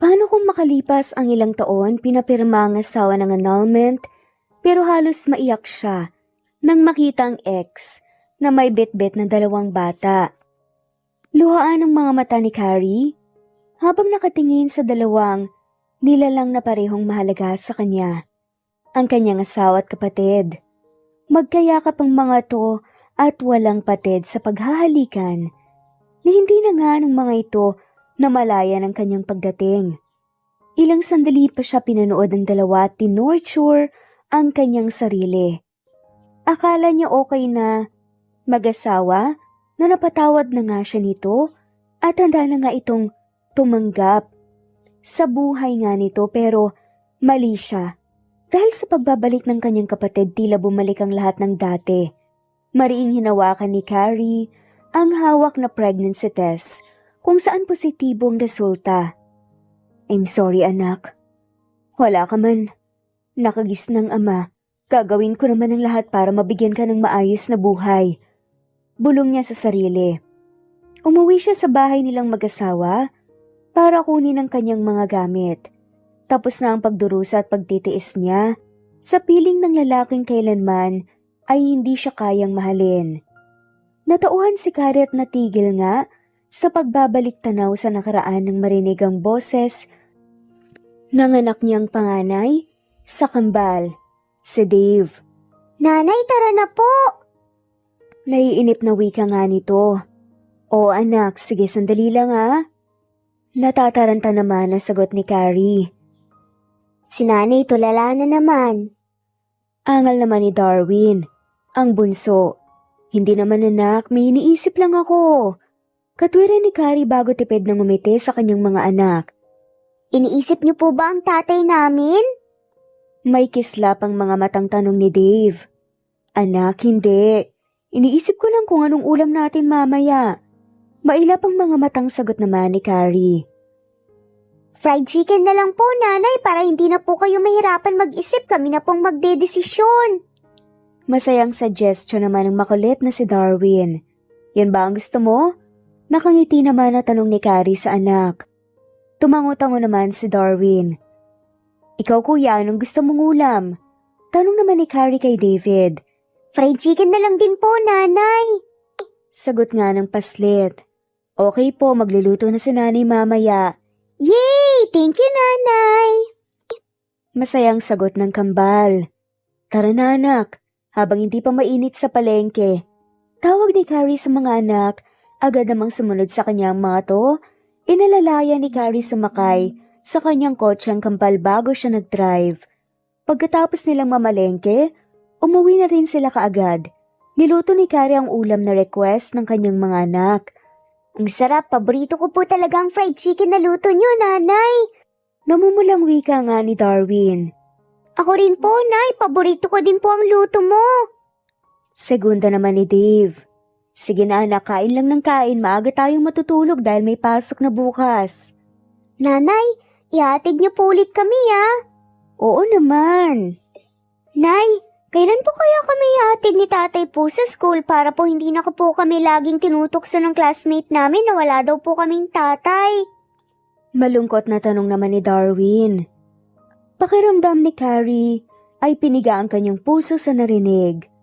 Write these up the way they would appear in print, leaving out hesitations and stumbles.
Paano kung makalipas ang ilang taon, pinapirma ang asawa ng annulment, pero halos maiyak siya nang makita ang ex na may bitbit na 2 bata. Luhaan ang mga mata ni Carrie habang nakatingin sa 2 nilalang na parehong mahalaga sa kanya. Ang kanyang asawa at kapatid. Magkayakap ang mga to at walang patid sa paghahalikan na hindi na nga ng mga ito na malaya ng kanyang pagdating. Ilang sandali pa siya pinanood ng 2 at tinorture ang kanyang sarili. Akala niya okay na mag-asawa na napatawad na nga siya nito at handa na nga itong tumanggap sa buhay nga nito, pero mali siya. Dahil sa pagbabalik ng kanyang kapatid, tila bumalik ang lahat ng dati. Mariing hinawakan ni Carrie ang hawak na pregnancy test kung saan positibo ang resulta. I'm sorry anak. Wala ka man. Nakagis ng ama. Gagawin ko naman ang lahat para mabigyan ka ng maayos na buhay. Bulong niya sa sarili. Umuwi siya sa bahay nilang mag-asawa para kunin ang kanyang mga gamit. Tapos na ang pagdurusa at pagtitiis niya sa piling ng lalaking kailanman ay hindi siya kayang mahalin. Natauhan si Carrie at natigil nga sa pagbabalik tanaw sa nakaraan ng marinig ang boses ng anak niyang panganay sa kambal, si Dave. Nanay, tara na po! Naiinip na wika nga nito. O anak, sige sandali lang ha. Natataranta naman ang sagot ni Carrie. Si nanay tulala na naman. Angal naman ni Darwin, ang bunso. Hindi naman anak, may iniisip lang ako. Katwiran ni Carrie bago tipid ng umiti sa kanyang mga anak. Iniisip niyo po ba ang tatay namin? May kislap ang mga matang tanong ni Dave. Anak, hindi. Iniisip ko lang kung anong ulam natin mamaya. Mailap ang mga matang sagot naman ni Carrie. Fried chicken na lang po, nanay, para hindi na po kayo mahirapan mag-isip. Kami na pong magdedesisyon. Masayang suggestion naman ng makulit na si Darwin. Yan ba ang gusto mo? Nakangiti naman na tanong ni Carrie sa anak. Tumango-tango naman si Darwin. Ikaw kuya, anong gusto mong ulam? Tanong naman ni Carrie kay David. Fried chicken na lang din po, nanay. Sagot nga ng paslit. Okay po, magluluto na si nanay mamaya. Yay! Thank you, nanay! Masayang sagot ng kambal. Tara na anak, habang hindi pa mainit sa palengke. Tawag ni Carrie sa mga anak, agad namang sumunod sa kanyang mga to. Inalalaya ni Carrie sumakay sa kanyang kotseng kambal bago siya nag-drive. Pagkatapos nilang mamalengke, umuwi na rin sila kaagad. Niluto ni Carrie ang ulam na request ng kanyang mga anak. Ang sarap, paborito ko po talaga ang fried chicken na luto niyo, nanay. Namumulang wika nga ni Darwin. Ako rin po, nay. Paborito ko din po ang luto mo. Segunda naman ni Dave. Sige na anak, kain lang ng kain. Maaga tayong matutulog dahil may pasok na bukas. Nanay, ihatid niyo po ulit kami, Oo naman. Nay, kailan po kaya kami ihatid ni tatay po sa school para po hindi na po kami laging tinutokso ng classmate namin na wala daw po kaming tatay? Malungkot na tanong naman ni Darwin. Pakiramdam ni Carrie ay piniga ang kanyang puso sa narinig.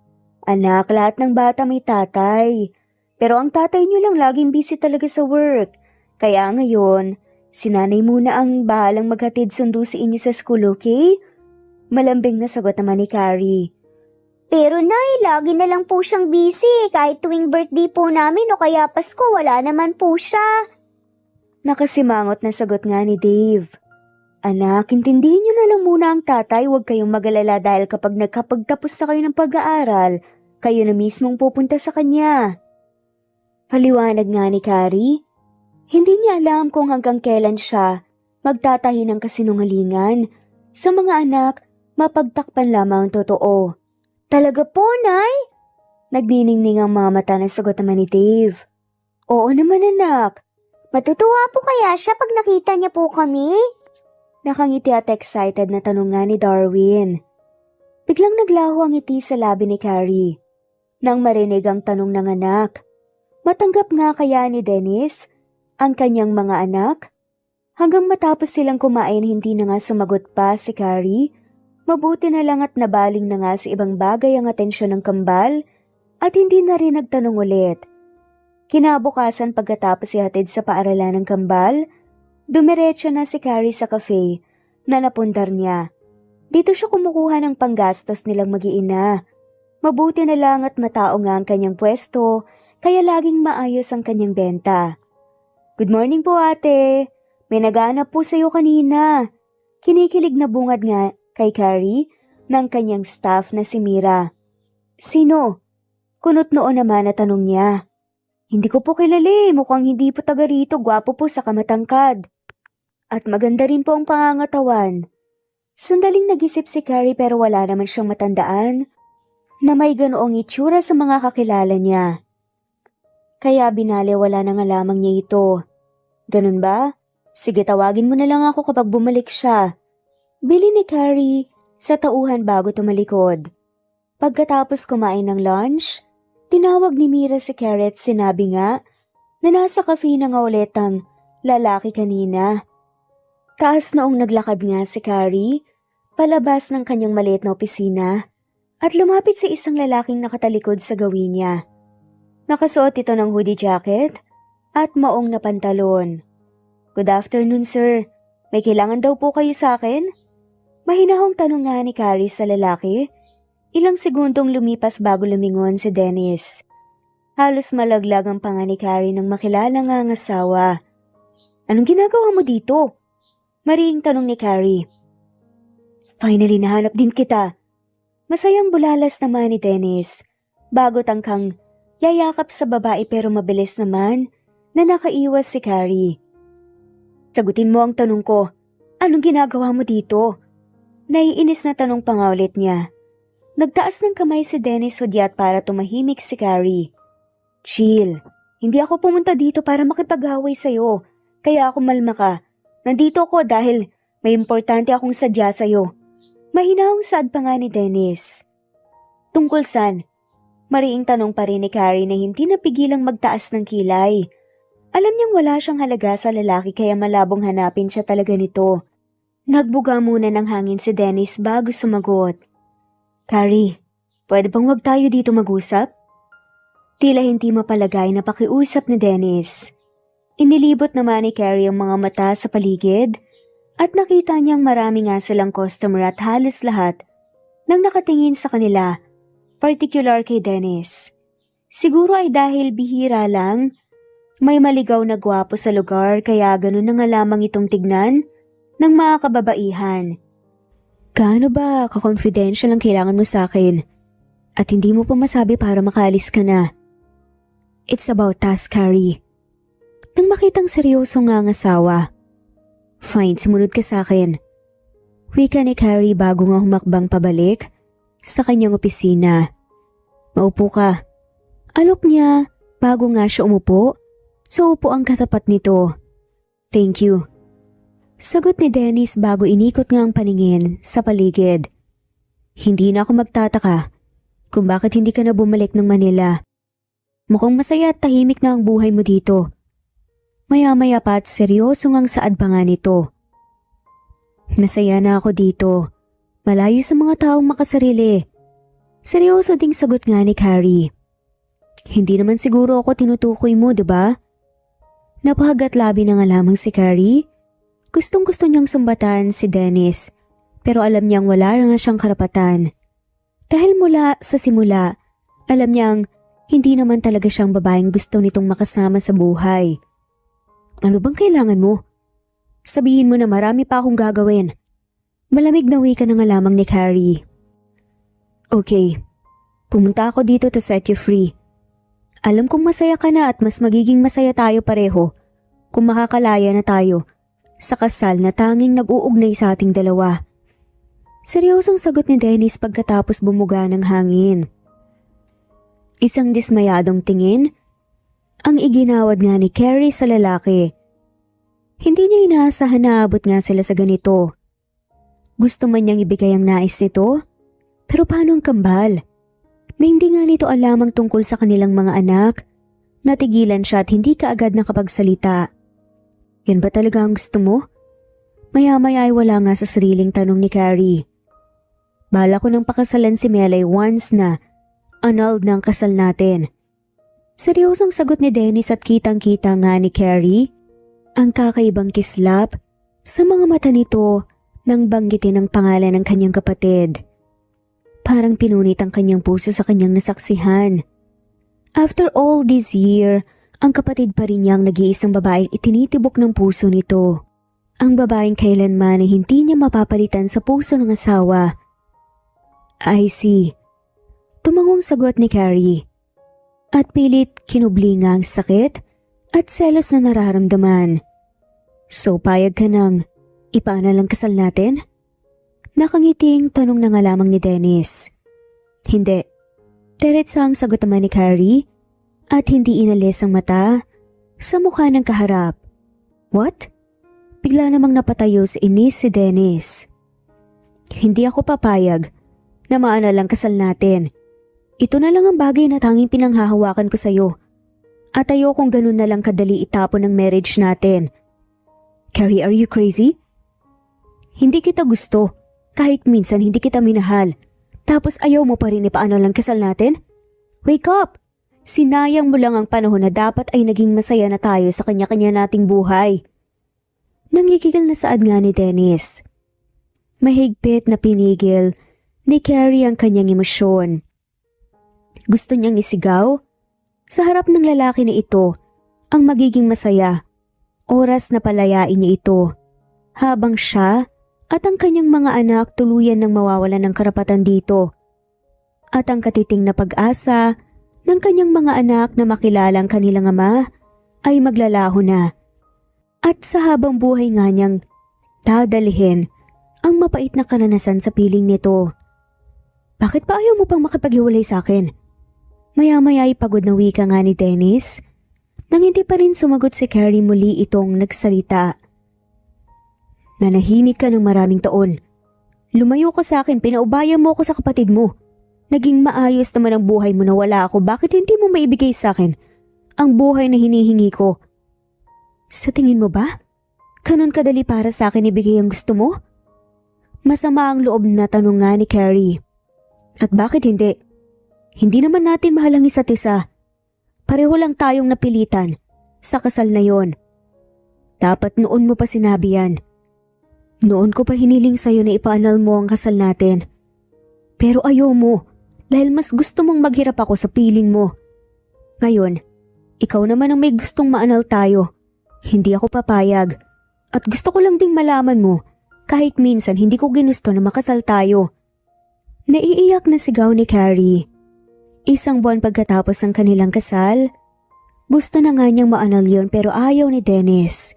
Anak, lahat ng bata may tatay. Pero ang tatay niyo lang laging busy talaga sa work. Kaya ngayon, si nanay muna ang bahalang maghatid sundo sa inyo sa school, okay? Malambing na sagot naman ni Carrie. Pero nay, lagi na lang po siyang busy. Kahit tuwing birthday po namin o kaya Pasko, wala naman po siya. Nakasimangot na sagot nga ni Dave. Anak, intindihin niyo na lang muna ang tatay, huwag kayong mag-alala dahil kapag nagkapagtapos na kayo ng pag-aaral, kayo na mismong pupunta sa kanya. Paliwanag nga ni Carrie. Hindi niya alam kung hanggang kailan siya magtatahi ng kasinungalingan. Sa mga anak, mapagtakpan lamang ang totoo. Talaga po, nay? Nagniningning ang mga mata na sagot naman ni Dave. Oo naman anak. Matutuwa po kaya siya pag nakita niya po kami? Nakangiti at excited na tanong nga ni Darwin. Biglang naglaho ang ngiti sa labi ni Carrie. Nang marinig ang tanong ng anak, matanggap nga kaya ni Dennis ang kanyang mga anak? Hanggang matapos silang kumain hindi na nga sumagot pa si Carrie. Mabuti na lang at nabaling na nga sa ibang bagay ang atensyon ng kambal at hindi na rin nagtanong ulit. Kinabukasan pagkatapos ihatid sa paaralan ng kambal, dumiretso na si Carrie sa cafe na napundar niya. Dito siya kumukuha ng panggastos nilang mag-iina. Mabuti na lang at matao nga ang kanyang pwesto kaya laging maayos ang kanyang benta. Good morning po ate. May naghahanap po sa'yo kanina. Kinikilig na bungad nga kay Carrie ng kanyang staff na si Mira. Sino? Kunot noon naman na tanong niya. Hindi ko po kilala, mukhang hindi po taga rito, gwapo po sa kamatangkad. At maganda rin po ang pangangatawan. Sandaling nag-isip si Carrie pero wala naman siyang matandaan na may ganoong itsura sa mga kakilala niya. Kaya binaliwala na nga lamang niya ito. Ganun ba? Sige, tawagin mo na lang ako kapag bumalik siya. Bili ni Carrie sa tauhan bago tumalikod. Pagkatapos kumain ng lunch, tinawag ni Mira si Carrie at sinabi nga na nasa cafe na nga ulit ang lalaki kanina. Taas noong naglakad nga si Carrie, palabas ng kanyang maliit na opisina at lumapit sa isang lalaking nakatalikod sa gawin niya. Nakasuot ito ng hoodie jacket at maong na pantalon. Good afternoon, sir. May kailangan daw po kayo sa akin? Mahinahong tanong nga ni Carrie sa lalaki. Ilang segundong lumipas bago lumingon si Dennis. Halos malaglag ang panga ni Carrie nang makilala nga ang asawa. Anong ginagawa mo dito? Mariing tanong ni Carrie. Finally nahanap din kita. Masayang bulalas naman ni Dennis. Bago tangkang yayakap sa babae pero mabilis naman na nakaiwas si Carrie. Sagutin mo ang tanong ko. Anong ginagawa mo dito? Naiinis na tanong pa nga ulit niya. Nagtaas ng kamay si Dennis hudyat para tumahimik si Carrie. Chill. Hindi ako pumunta dito para makipag-away sa'yo. Kaya ako malma ka. Nandito ako dahil may importante akong sadya sa'yo. Mahinahong saad pa nga ni Dennis. Tungkol saan? Mariing tanong pa rin ni Carrie na hindi napigilang magtaas ng kilay. Alam niyang wala siyang halaga sa lalaki kaya malabong hanapin siya talaga nito. Nagbuga muna ng hangin si Dennis bago sumagot. Carrie, pwede bang wag tayo dito mag-usap? Tila hindi mapalagay na pakiusap ni Dennis. Inilibot naman ni Carrie ang mga mata sa paligid at nakita niyang marami nga silang customer at halos lahat nang nakatingin sa kanila, particular kay Dennis. Siguro ay dahil bihira lang, may maligaw na gwapo sa lugar kaya ganun na nga lamang itong tignan ng mga kababaihan. Gaano ba ka-confidential ang kailangan mo sa akin at hindi mo pa masabi para makaalis ka na? It's about us, Carrie. Nang makitang seryoso nga ang asawa. Fine, sumunod ka sa akin. Wika ni Carrie bago nga humakbang pabalik sa kanyang opisina. Maupo ka. Alok niya bago nga siya umupo. So upo ang katapat nito. Thank you. Sagot ni Dennis bago inikot nga ang paningin sa paligid. Hindi na ako magtataka kung bakit hindi ka na bumalik ng Manila. Mukhang masaya at tahimik na ang buhay mo dito. Maya-maya pa at seryoso ngang saad pa nga nito. Masaya na ako dito. Malayo sa mga taong makasarili. Seryoso ding sagot nga ni Carrie. Hindi naman siguro ako tinutukoy mo, diba? Napahagat labi na nga lamang si Carrie. Gustong-gusto niyang sumbatan si Dennis pero alam niyang wala nga siyang karapatan. Dahil mula sa simula, alam niyang hindi naman talaga siyang babaeng gusto nitong makasama sa buhay. Ano bang kailangan mo? Sabihin mo na marami pa akong gagawin. Malamig na wika na nga lamang ni Carrie. Okay, pumunta ako dito to set you free. Alam kong masaya ka na at mas magiging masaya tayo pareho kung makakalaya na tayo sa kasal na tanging nag-uugnay sa ating dalawa. Seryosong sagot ni Dennis pagkatapos bumuga ng hangin. Isang dismayadong tingin ang iginawad nga ni Carrie sa lalaki. Hindi niya inaasahan na abot nga sila sa ganito. Gusto man niyang ibigay ang nais nito, pero paano ang kambal? Na hindi nga nito alamang tungkol sa kanilang mga anak, natigilan siya at hindi kaagad nakapagsalita. Yan ba talaga ang gusto mo? Maya-maya ay wala nga sa sariling tanong ni Carrie. Bala ko nang pakasalan si Melay once na annulled ng kasal natin. Seryosong sagot ni Dennis at kitang-kita nga ni Carrie ang kakaibang kislap sa mga mata nito nang banggitin ang pangalan ng kanyang kapatid. Parang pinunit ang kanyang puso sa kanyang nasaksihan. After all this year, ang kapatid pa rin niyang nag-iisang babaeng itinitibok ng puso nito. Ang babaeng kailanman ay hindi niya mapapalitan sa puso ng asawa. I see. Tumangong sagot ni Carrie. At pilit kinubli nga ang sakit at selos na nararamdaman. So payag ka nang ipaanal ang kasal natin? Nakangiting tanong na nga lamang ni Dennis. Hindi. Diretsang sagot naman ni Carrie at hindi inalis ang mata sa mukha ng kaharap. What? Bigla namang napatayo sa inis si Dennis. Hindi ako papayag na maanal ang kasal natin. Ito na lang ang bagay na tanging pinanghahawakan ko sa'yo. At ayokong ganun na lang kadali itapon ng marriage natin. Carrie, are you crazy? Hindi kita gusto. Kahit minsan hindi kita minahal. Tapos ayaw mo pa rin ipaanal ang kasal natin? Wake up! Sinayang mo lang ang panahon na dapat ay naging masaya na tayo sa kanya-kanya nating buhay. Nangigigil na saad nga ni Dennis. Mahigpit na pinigil ni Carrie ang kanyang emosyon. Gusto niyang isigaw sa harap ng lalaki na ito ang magiging masaya. Oras na palayain niya ito habang siya at ang kanyang mga anak tuluyan ng mawawalan ng karapatan dito. At ang katiting na pag-asa ng kanyang mga anak na makilala ang kanilang ama ay maglalaho na. At sa habang buhay nga niyang dadalhin ang mapait na karanasan sa piling nito. Bakit ba ayaw mo pang makipaghiwalay sa akin? Maya-maya ay pagod na wika nga ni Dennis nang hindi pa rin sumagot si Carrie muli itong nagsalita. Nanahimik ka ng maraming taon. Lumayo ka sa akin, pinaubayan mo ako sa kapatid mo. Naging maayos naman ang buhay mo na wala ako, bakit hindi mo maibigay sa akin ang buhay na hinihingi ko? Sa tingin mo ba? Ganun kadali para sa akin ibigay ang gusto mo? Masama ang loob na tanong nga ni Carrie. At bakit hindi? Hindi naman natin mahal ang isa't isa. Pareho lang tayong napilitan sa kasal na yon. Dapat noon mo pa sinabi yan. Noon ko pa hiniling sa'yo na ipaanal mo ang kasal natin. Pero ayaw mo dahil mas gusto mong maghirap ako sa piling mo. Ngayon, ikaw naman ang may gustong maanal tayo. Hindi ako papayag. At gusto ko lang ding malaman mo kahit minsan hindi ko ginusto na makasal tayo. Naiiyak na sigaw ni Carrie. Isang buwan pagkatapos ng kanilang kasal, gusto na nga niyang maanal yon pero ayaw ni Dennis.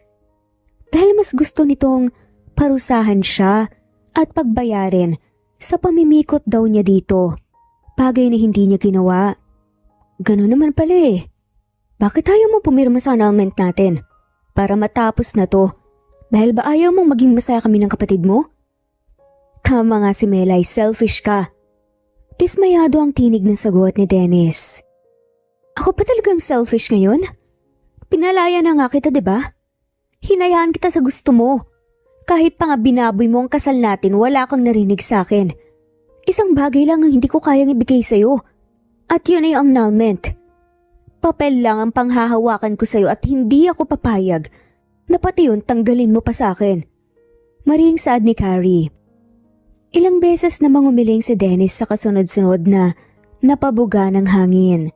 Dahil mas gusto nitong parusahan siya at pagbayarin sa pamimikot daw niya dito. Bagay na hindi niya ginawa. Ganun naman pala eh. Bakit ayaw mo pumirma sa annulment natin? Para matapos na to. Dahil ba ayaw mong maging masaya kami ng kapatid mo? Tama nga si Melay, selfish ka. Dismayado ang tinig ng sagot ni Dennis. Ako pa talagang selfish ngayon? Pinalaya na nga kita, diba? Hinayaan kita sa gusto mo. Kahit pa nga binaboy mo ang kasal natin, wala kang narinig sa akin. Isang bagay lang ang hindi ko kayang ibigay sa'yo. At yun ay ang annulment. Papel lang ang panghahawakan ko sa'yo at hindi ako papayag na pati yun tanggalin mo pa sa akin. Maring saad ni Carrie. Ilang beses na mangumiling si Dennis sa kasunod-sunod na napabuga ng hangin.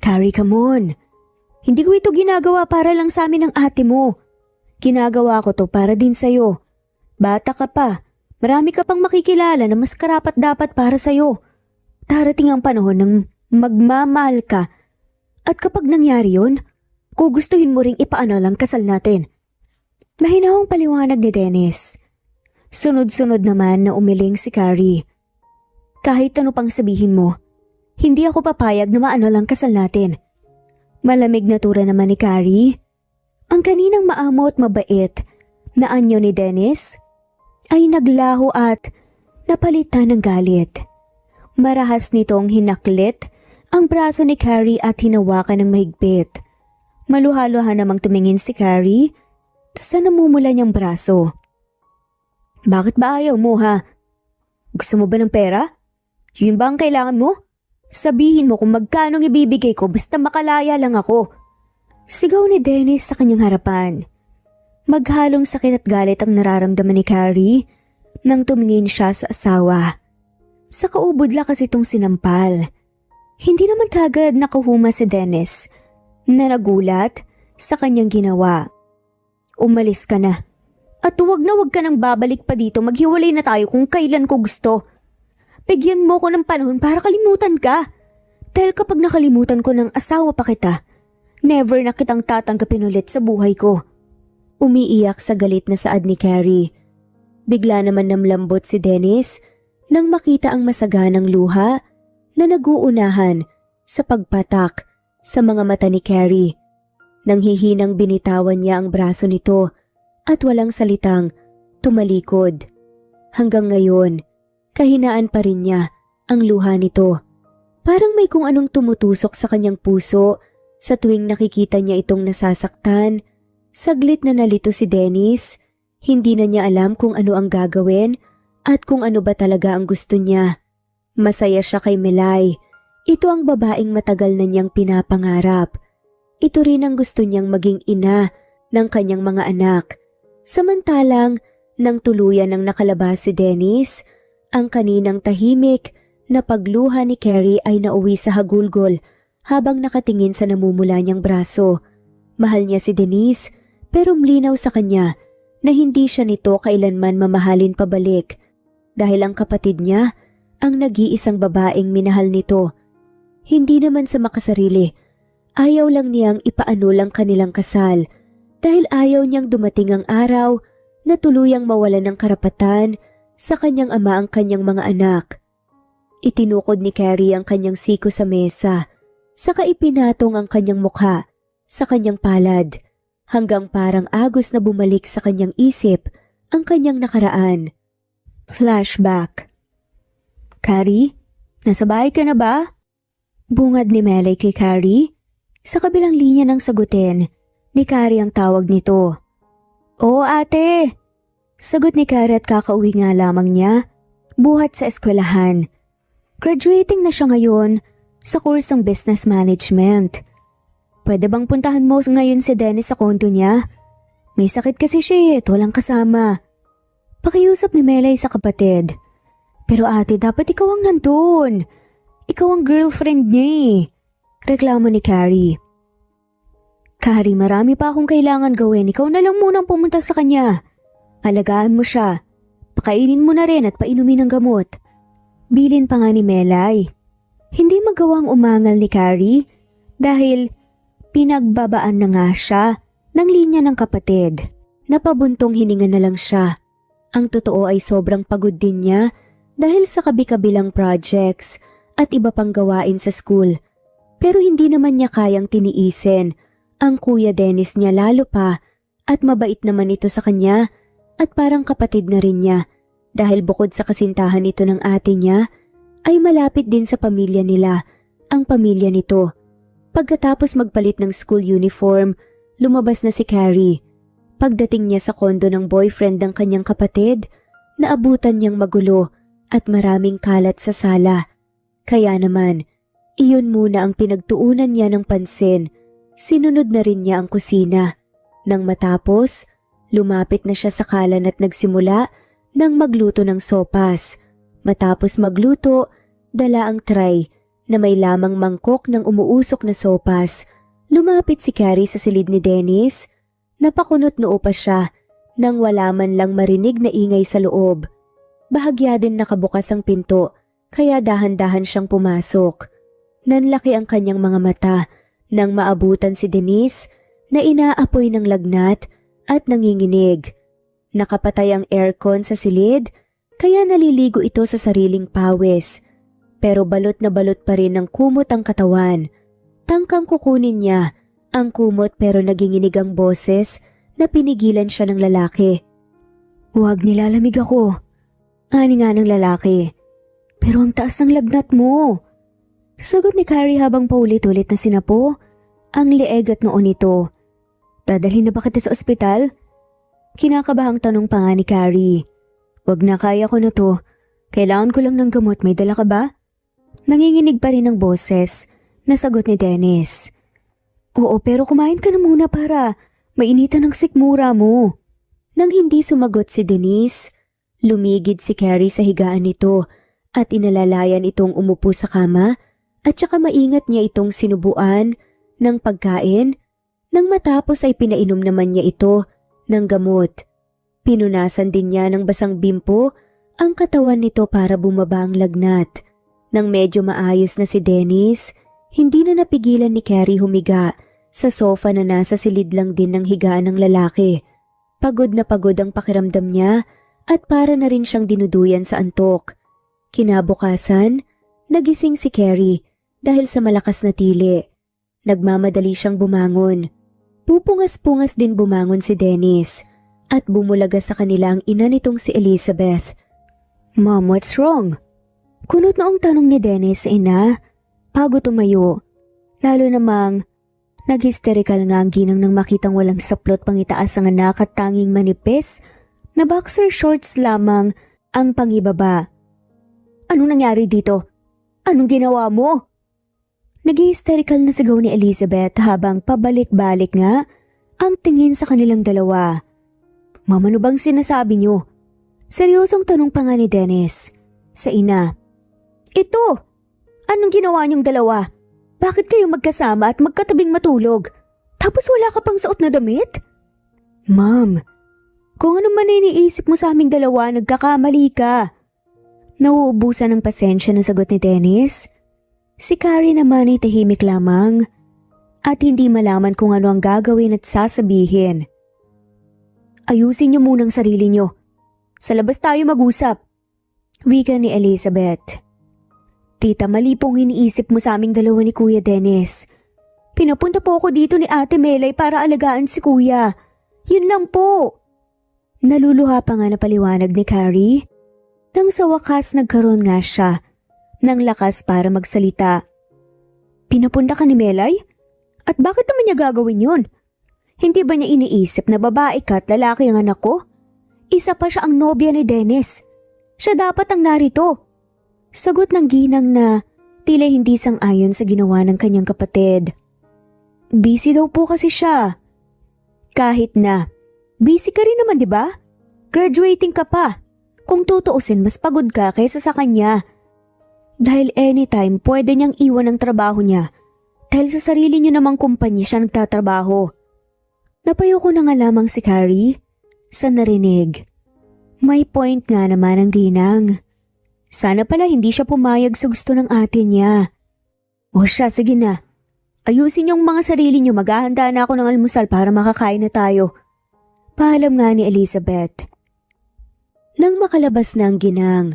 Carrie, come on. Hindi ko ito ginagawa para lang sa amin ng ate mo. Ginagawa ko to para din sa'yo. Bata ka pa. Marami ka pang makikilala na mas karapat dapat para sa'yo. Darating ang panahon ng magmamahal ka. At kapag nangyari yun, gugustuhin mo ring ipaanal ang kasal natin. Mahinahong paliwanag ni Dennis. Sunod-sunod naman na umiling si Carrie. Kahit ano pang sabihin mo, hindi ako papayag na maanal ang kasal natin. Malamig na tura naman ni Carrie. Ang kaninang maamo at mabait na anyo ni Dennis ay naglaho at napalitan ng galit. Marahas nitong hinaklit ang braso ni Carrie at hinawakan ng mahigpit. Maluhaluhan namang tumingin si Carrie sa namumula niyang braso. Bakit ba ayaw mo ha? Gusto mo ba ng pera? Yun ba ang kailangan mo? Sabihin mo kung magkano ang ibibigay ko basta makalaya lang ako. Sigaw ni Dennis sa kanyang harapan. Maghalong sakit at galit ang nararamdaman ni Carrie nang tumingin siya sa asawa. Sa kaubod lakas itong sinampal. Hindi naman kagad nakahuma si Dennis na nagulat sa kanyang ginawa. Umalis ka na. At huwag ka nang babalik pa dito, maghiwalay na tayo kung kailan ko gusto. Bigyan mo ko ng panahon para kalimutan ka. Dahil kapag nakalimutan ko ng asawa pa kita, never na kitang tatanggapin ulit sa buhay ko. Umiiyak sa galit na saad ni Carrie. Bigla naman namlambot si Dennis nang makita ang masaganang luha na naguunahan sa pagpatak sa mga mata ni Carrie. Nang hihinang binitawan niya ang braso nito at walang salitang tumalikod. Hanggang ngayon, kahinaan pa rin niya ang luha nito. Parang may kung anong tumutusok sa kanyang puso sa tuwing nakikita niya itong nasasaktan. Saglit na nalito si Dennis, hindi na niya alam kung ano ang gagawin at kung ano ba talaga ang gusto niya. Masaya siya kay Melay. Ito ang babaeng matagal na niyang pinapangarap. Ito rin ang gusto niyang maging ina ng kanyang mga anak. Samantalang, nang tuluyan ng nakalabas si Dennis, ang kaninang tahimik na pagluha ni Carrie ay nauwi sa hagulgol habang nakatingin sa namumula niyang braso. Mahal niya si Denise pero mlinaw sa kanya na hindi siya nito kailanman mamahalin pabalik dahil ang kapatid niya ang nag-iisang babaeng minahal nito. Hindi naman sa makasarili, ayaw lang niyang ipaanul ang kanilang kasal dahil ayaw niyang dumating ang araw na tuluyang mawalan ng karapatan sa kanyang ama ang kanyang mga anak. Itinukod ni Carrie ang kanyang siko sa mesa, saka ipinatong ang kanyang mukha sa kanyang palad hanggang parang agos na bumalik sa kanyang isip ang kanyang nakaraan. Flashback. Carrie, nasa bahay ka na ba? Bungad ni Melay kay Carrie. Sa kabilang linya ng sagutin, ni Carrie ang tawag nito. Oo ate! Sagot ni Carrie at kakauwi nga lamang niya, buhat sa eskwelahan. Graduating na siya ngayon sa kursong business management. Pwede bang puntahan mo ngayon si Dennis sa kondo niya? May sakit kasi siya at walang kasama. Pakiusap ni Melay sa kapatid. Pero ate, dapat ikaw ang nandun. Ikaw ang girlfriend niya eh. Reklamo ni Carrie. Carrie, marami pa akong kailangan gawin. Ikaw na lang munang pumunta sa kanya. Alagaan mo siya. Pakainin mo na rin at painumin ng gamot. Bilin pa nga ni Melay. Hindi magawang umangal ni Carrie dahil pinagbabaan na nga siya ng linya ng kapatid. Napabuntong hininga na lang siya. Ang totoo ay sobrang pagod din niya dahil sa kabi-kabilang projects at iba pang gawain sa school. Pero hindi naman niya kayang tiniisin ang Kuya Dennis niya lalo pa at mabait naman ito sa kanya at parang kapatid na rin niya dahil bukod sa kasintahan ito ng ate niya ay malapit din sa pamilya nila ang pamilya nito. Pagkatapos magpalit ng school uniform, lumabas na si Carrie. Pagdating niya sa kondo ng boyfriend ng kanyang kapatid, naabutan niyang magulo at maraming kalat sa sala. Kaya naman, iyon muna ang pinagtuunan niya ng pansin. Sinunod na rin niya ang kusina. Nang matapos, lumapit na siya sa kalan at nagsimula ng magluto ng sopas. Matapos magluto, dala ang tray na may lamang mangkok ng umuusok na sopas. Lumapit si Carrie sa silid ni Dennis. Napakunot noo pa siya nang wala man lang marinig na ingay sa loob. Bahagya din nakabukas ang pinto kaya dahan-dahan siyang pumasok. Nanlaki ang kanyang mga mata nang maabutan si Denise na inaapoy ng lagnat at nanginginig. Nakapatay ang aircon sa silid kaya naliligo ito sa sariling pawis. Pero balot na balot pa rin ng kumot ang katawan. Tangkang kukunin niya ang kumot pero naginginig ang boses na pinigilan siya ng lalaki. Huwag, nilalamig ako. Ani nga ng lalaki. Pero ang taas ng lagnat mo. Sagot ni Carrie habang paulit-ulit na sinapo ang leeg at noon nito. Dadalhin na ba kita sa ospital? Kinakabahang tanong pa nga ni Carrie. Wag na, kaya ko na to. Kailangan ko lang ng gamot, may dala ka ba? Nanginginig pa rin ang boses na sagot ni Dennis. Oo, pero kumain ka na muna para mainitan ang sikmura mo. Nang hindi sumagot si Denise, lumigid si Carrie sa higaan nito at inalalayan itong umupo sa kama at saka maingat niya itong sinubuan ng pagkain. Nang matapos ay pinainom naman niya ito ng gamot. Pinunasan din niya ng basang bimpo ang katawan nito para bumaba ang lagnat. Nang medyo maayos na si Dennis, hindi na napigilan ni Carrie humiga sa sofa na nasa silid lang din ng higaan ng lalaki. Pagod na pagod ang pakiramdam niya at para na rin siyang dinuduyan sa antok. Kinabukasan, nagising si Carrie dahil sa malakas na tili. Nagmamadali siyang bumangon. Pupungas-pungas din bumangon si Dennis at bumulaga sa kanila ang ina nitong si Elizabeth. Mom, what's wrong? Kunot na ang tanong ni Dennis sa ina. Pagod tumayo. Lalo namang nag-hysterical nga ang ginang nang makitang walang saplot pang itaas ang anak at tanging manipis na boxer shorts lamang ang pangibaba. Anong nangyari dito? Anong ginawa mo? Nag-hysterical na sigaw ni Elizabeth habang pabalik-balik nga ang tingin sa kanilang dalawa. Mama, ano bang sinasabi niyo? Seryosong tanong pa nga ni Dennis sa ina. Ito! Anong ginawa niyong dalawa? Bakit kayo magkasama at magkatabing matulog? Tapos wala ka pang suot na damit? Ma'am, kung ano man iniisip mo sa aming dalawa, nagkakamali ka. Nauubusan ng pasensya na sagot ni Dennis. Si Carrie naman ay tahimik lamang at hindi malaman kung ano ang gagawin at sasabihin. Ayusin niyo munang sarili niyo. Sa labas tayo mag-usap. Wika ni Elizabeth. Tita, mali pong iniisip mo sa aming dalawa ni Kuya Dennis. Pinapunta po ako dito ni Ate Melay para alagaan si Kuya. Yun lang po. Naluluha pa nga na paliwanag ni Carrie. Nang sa wakas nagkaroon nga siya ng lakas para magsalita. Pinapunta ka ni Melay? At bakit naman niya gagawin yun? Hindi ba niya iniisip na babae ka at lalaki ang anak ko? Isa pa siya ang nobya ni Dennis. Siya dapat ang narito. Sagot ng ginang na tila hindi sang-ayon sa ginawa ng kanyang kapatid. Busy daw po kasi siya. Kahit na, busy ka rin naman, di ba? Graduating ka pa. Kung tutuusin, mas pagod ka kaysa sa kanya. Dahil anytime pwede niyang iwan ang trabaho niya. Dahil sa sarili niyo namang kumpanya siya nagtatrabaho. Napayo ko na nga lamang si Carrie sa narinig. May point nga naman ang ginang. Sana pala hindi siya pumayag sa gusto ng ate niya. O siya, sige na. Ayusin yung mga sarili niyo, maghahanda na ako ng almusal para makakain na tayo. Paalam nga ni Elizabeth. Nang makalabas na ang ginang,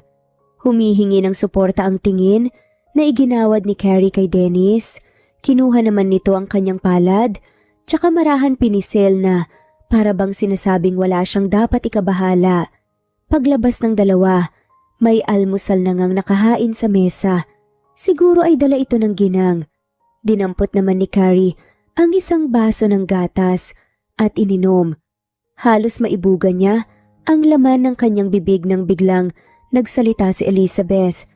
humihingi ng suporta ang tingin na iginawad ni Carrie kay Dennis. Kinuha naman nito ang kanyang palad, tsaka marahan pinisil na para bang sinasabing wala siyang dapat ikabahala. Paglabas ng dalawa, may almusal na ngang nakahain sa mesa. Siguro ay dala ito ng ginang. Dinampot naman ni Carrie ang isang baso ng gatas at ininom. Halos maibugan niya ang laman ng kanyang bibig nang biglang nagsalita si Elizabeth.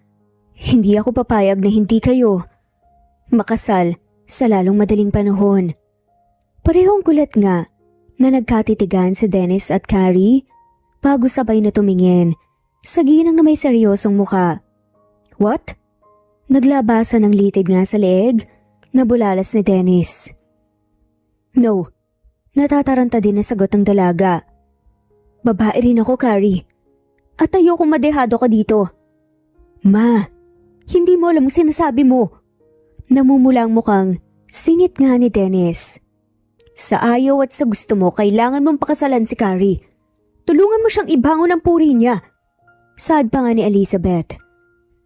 Hindi ako papayag na hindi kayo makasal sa lalong madaling panahon. Parehong gulat nga na nagkatitigan si Dennis at Carrie bago sabay na tumingin sa ginang na may seryosong muka. What? Naglabasan ng litid nga sa leeg na bulalas ni Dennis. No, natataranta din na sagot ng dalaga. Babae rin ako, Carrie. At ayokong madehado ka dito. Ma, hindi mo alam ang sinasabi mo. Namumulang mukhang singit nga ni Dennis. Sa ayaw at sa gusto mo, kailangan mong pakasalan si Carrie. Tulungan mo siyang ibangon ang puri niya. Sad pa nga ni Elizabeth.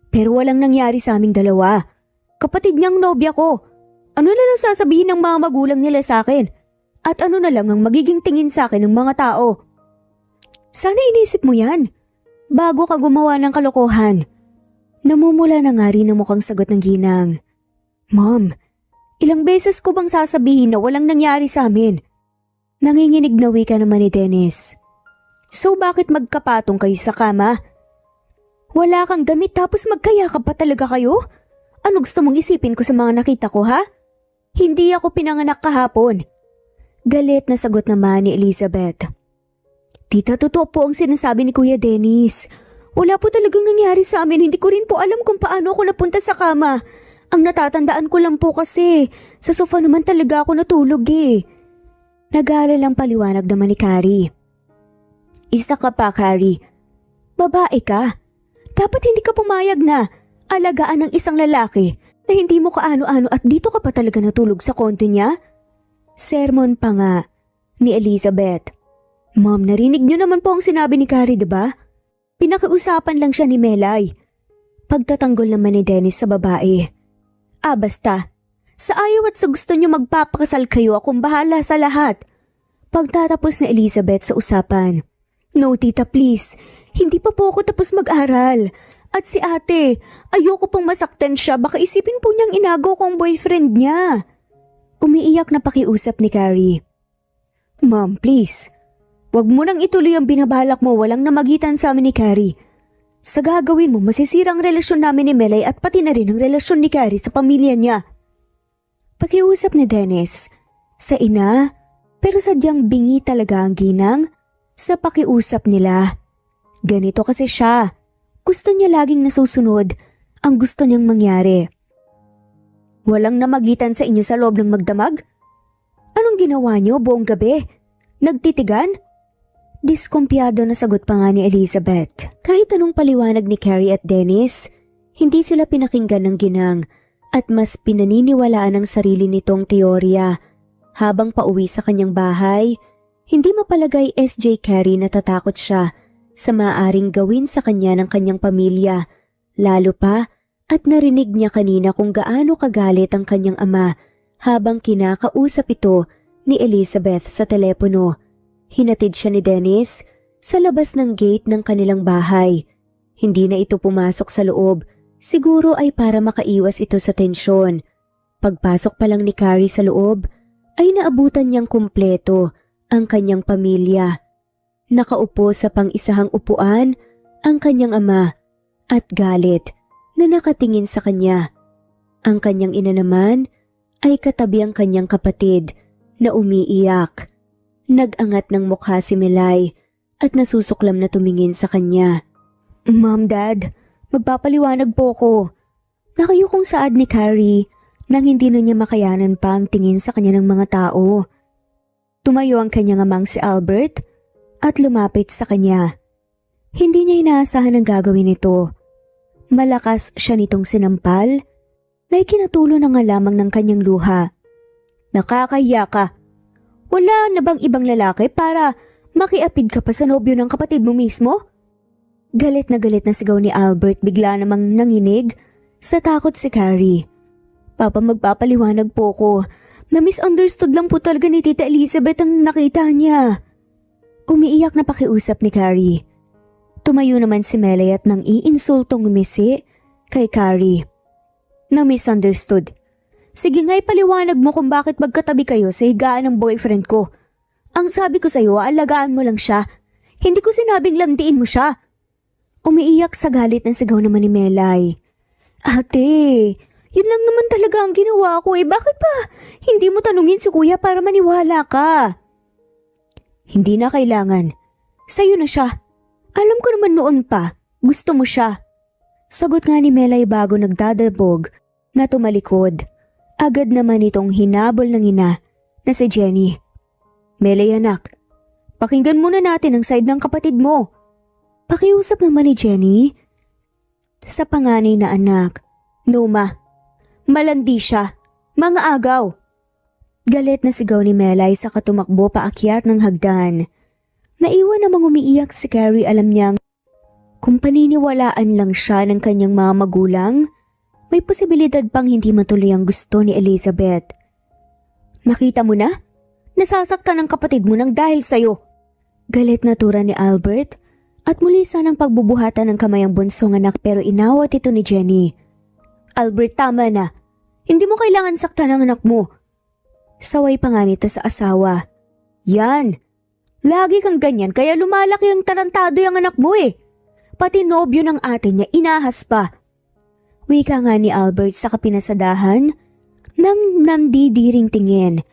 Pero walang nangyari sa aming dalawa. Kapatid niyang nobya ko. Ano na lang sasabihin ng mga magulang nila sa akin? At ano na lang ang magiging tingin sa akin ng mga tao? Sana inisip mo yan bago ka gumawa ng kalokohan. Namumula na nga rin ang mukhang sagot ng ginang. Mom, ilang beses ko bang sasabihin na walang nangyari sa amin? Nanginginig na wika naman ni Dennis. So bakit magkapatong kayo sa kama? Wala kang damit tapos magkayakap pa talaga kayo? Ano gusto mong isipin ko sa mga nakita ko, ha? Hindi ako pinanganak kahapon. Galit na sagot naman ni Elizabeth. Tita, totoo po ang sinasabi ni Kuya Dennis. Wala po talagang nangyari sa amin. Hindi ko rin po alam kung paano ako napunta sa kama. Ang natatandaan ko lang po kasi, sa sofa naman talaga ako natulog eh. Nag-aalalang paliwanag naman ni Carrie. Isa ka pa, Carrie. Babae ka. Dapat hindi ka pumayag na alagaan ng isang lalaki na hindi mo kaano-ano at dito ka pa talaga natulog sa konti niya? Sermon pa nga ni Elizabeth. Ma'am, narinig niyo naman po ang sinabi ni Carrie, diba? Pinakiusapan lang siya ni Melay. Pagtatanggol naman ni Dennis sa babae. Basta. Sa ayaw at sa gusto niyo magpapakasal kayo, akong bahala sa lahat. Pagtatapos ni Elizabeth sa usapan. No, tita, please. Hindi pa po ako tapos mag-aral. At si ate, ayoko pong masaktan siya. Baka isipin po niyang inago ko ang boyfriend niya. Umiiyak na pakiusap ni Carrie. Ma'am, please. Huwag mo nang ituloy ang binabalak mo, walang namagitan sa amin ni Carrie. Sa gagawin mo, masisira ang relasyon namin ni Melay at pati na rin ang relasyon ni Carrie sa pamilya niya. Pakiusap ni Dennis. Sa ina, pero sadyang bingi talaga ang ginang sa pakiusap nila. Ganito kasi siya. Gusto niya laging nasusunod ang gusto niyang mangyari. Walang namagitan sa inyo sa loob ng magdamag? Anong ginawa niyo buong gabi? Nagtitigan? Diskumpiyado na sagot pa nga ni Elizabeth. Kahit anong paliwanag ni Carrie at Dennis, hindi sila pinakinggan ng ginang at mas pinaniniwalaan ang sarili nitong teorya. Habang pauwi sa kanyang bahay, hindi mapalagay SJ Carrie na tatakot siya sa maaaring gawin sa kanya ng kanyang pamilya, lalo pa at narinig niya kanina kung gaano kagalit ang kanyang ama habang kinakausap ito ni Elizabeth sa telepono. Hinatid siya ni Dennis sa labas ng gate ng kanilang bahay. Hindi na ito pumasok sa loob, siguro ay para makaiwas ito sa tensyon. Pagpasok pa lang ni Carrie sa loob, ay naabutan niyang kumpleto ang kanyang pamilya. Nakaupo sa pang-isahang upuan ang kanyang ama at galit na nakatingin sa kanya. Ang kanyang ina naman ay katabi ang kanyang kapatid na umiiyak. Nag-angat ng mukha si Melay at nasusuklam na tumingin sa kanya. Mom, Dad, magpapaliwanag po ko. Nakayukong saad ni Carrie nang hindi na niya makayanan pa ang tingin sa kanya ng mga tao. Tumayo ang kanyang amang si Albert at lumapit sa kanya. Hindi niya inaasahan ang gagawin nito. Malakas siya nitong sinampal na ikinatulo na nga lamang ng kanyang luha. Nakakahiya ka. Wala na bang ibang lalaki para makiapid ka pa sa nobyo ng kapatid mo mismo? Galit na sigaw ni Albert, bigla namang nanginig sa takot si Carrie. Papa, magpapaliwanag po ko. Na-misunderstood lang po talaga ni Tita Elizabeth ang nakita niya. Umiiyak na pakiusap ni Carrie. Tumayo naman si Melay at nang iinsultong umisi kay Carrie. Na-misunderstood. Sige nga, ipaliwanag mo kung bakit magkatabi kayo sa higaan ng boyfriend ko. Ang sabi ko sa'yo, alagaan mo lang siya. Hindi ko sinabing landiin mo siya. Umiiyak sa galit ng sigaw naman ni Melay. Ate, yun lang naman talaga ang ginawa ko eh. Bakit pa hindi mo tanungin si kuya para maniwala ka? Hindi na kailangan. Sa'yo na siya. Alam ko naman noon pa, gusto mo siya. Sagot nga ni Melay bago nagdadabog na tumalikod. Agad naman itong hinabol ng ina na si Jenny. Melay anak, pakinggan muna natin ang side ng kapatid mo. Pakiusap naman ni Jenny sa panganay na anak. No ma, malandi siya, mga agaw. Galit na sigaw ni Melay sa katumakbo paakyat ng hagdan. Naiwan namang umiiyak si Carrie, alam niyang kung paniniwalaan lang siya ng kanyang mga magulang, may posibilidad pang hindi matuloy ang gusto ni Elizabeth. Nakita mo na? Nasasaktan ang kapatid mo nang dahil sa'yo. Galit na tura ni Albert at muli sanang pagbubuhatan ng kamay ang bunsong anak pero inawat ito ni Jenny. Albert, tama na. Hindi mo kailangan saktan ang anak mo. Saway pa nga nito sa asawa. Yan. Lagi kang ganyan kaya lumalaki ang tarantado yung anak mo eh. Pati nobyo ng ate niya inahas pa. Wika nga ni Albert sa kapinasadahan nang nandidiring tingin.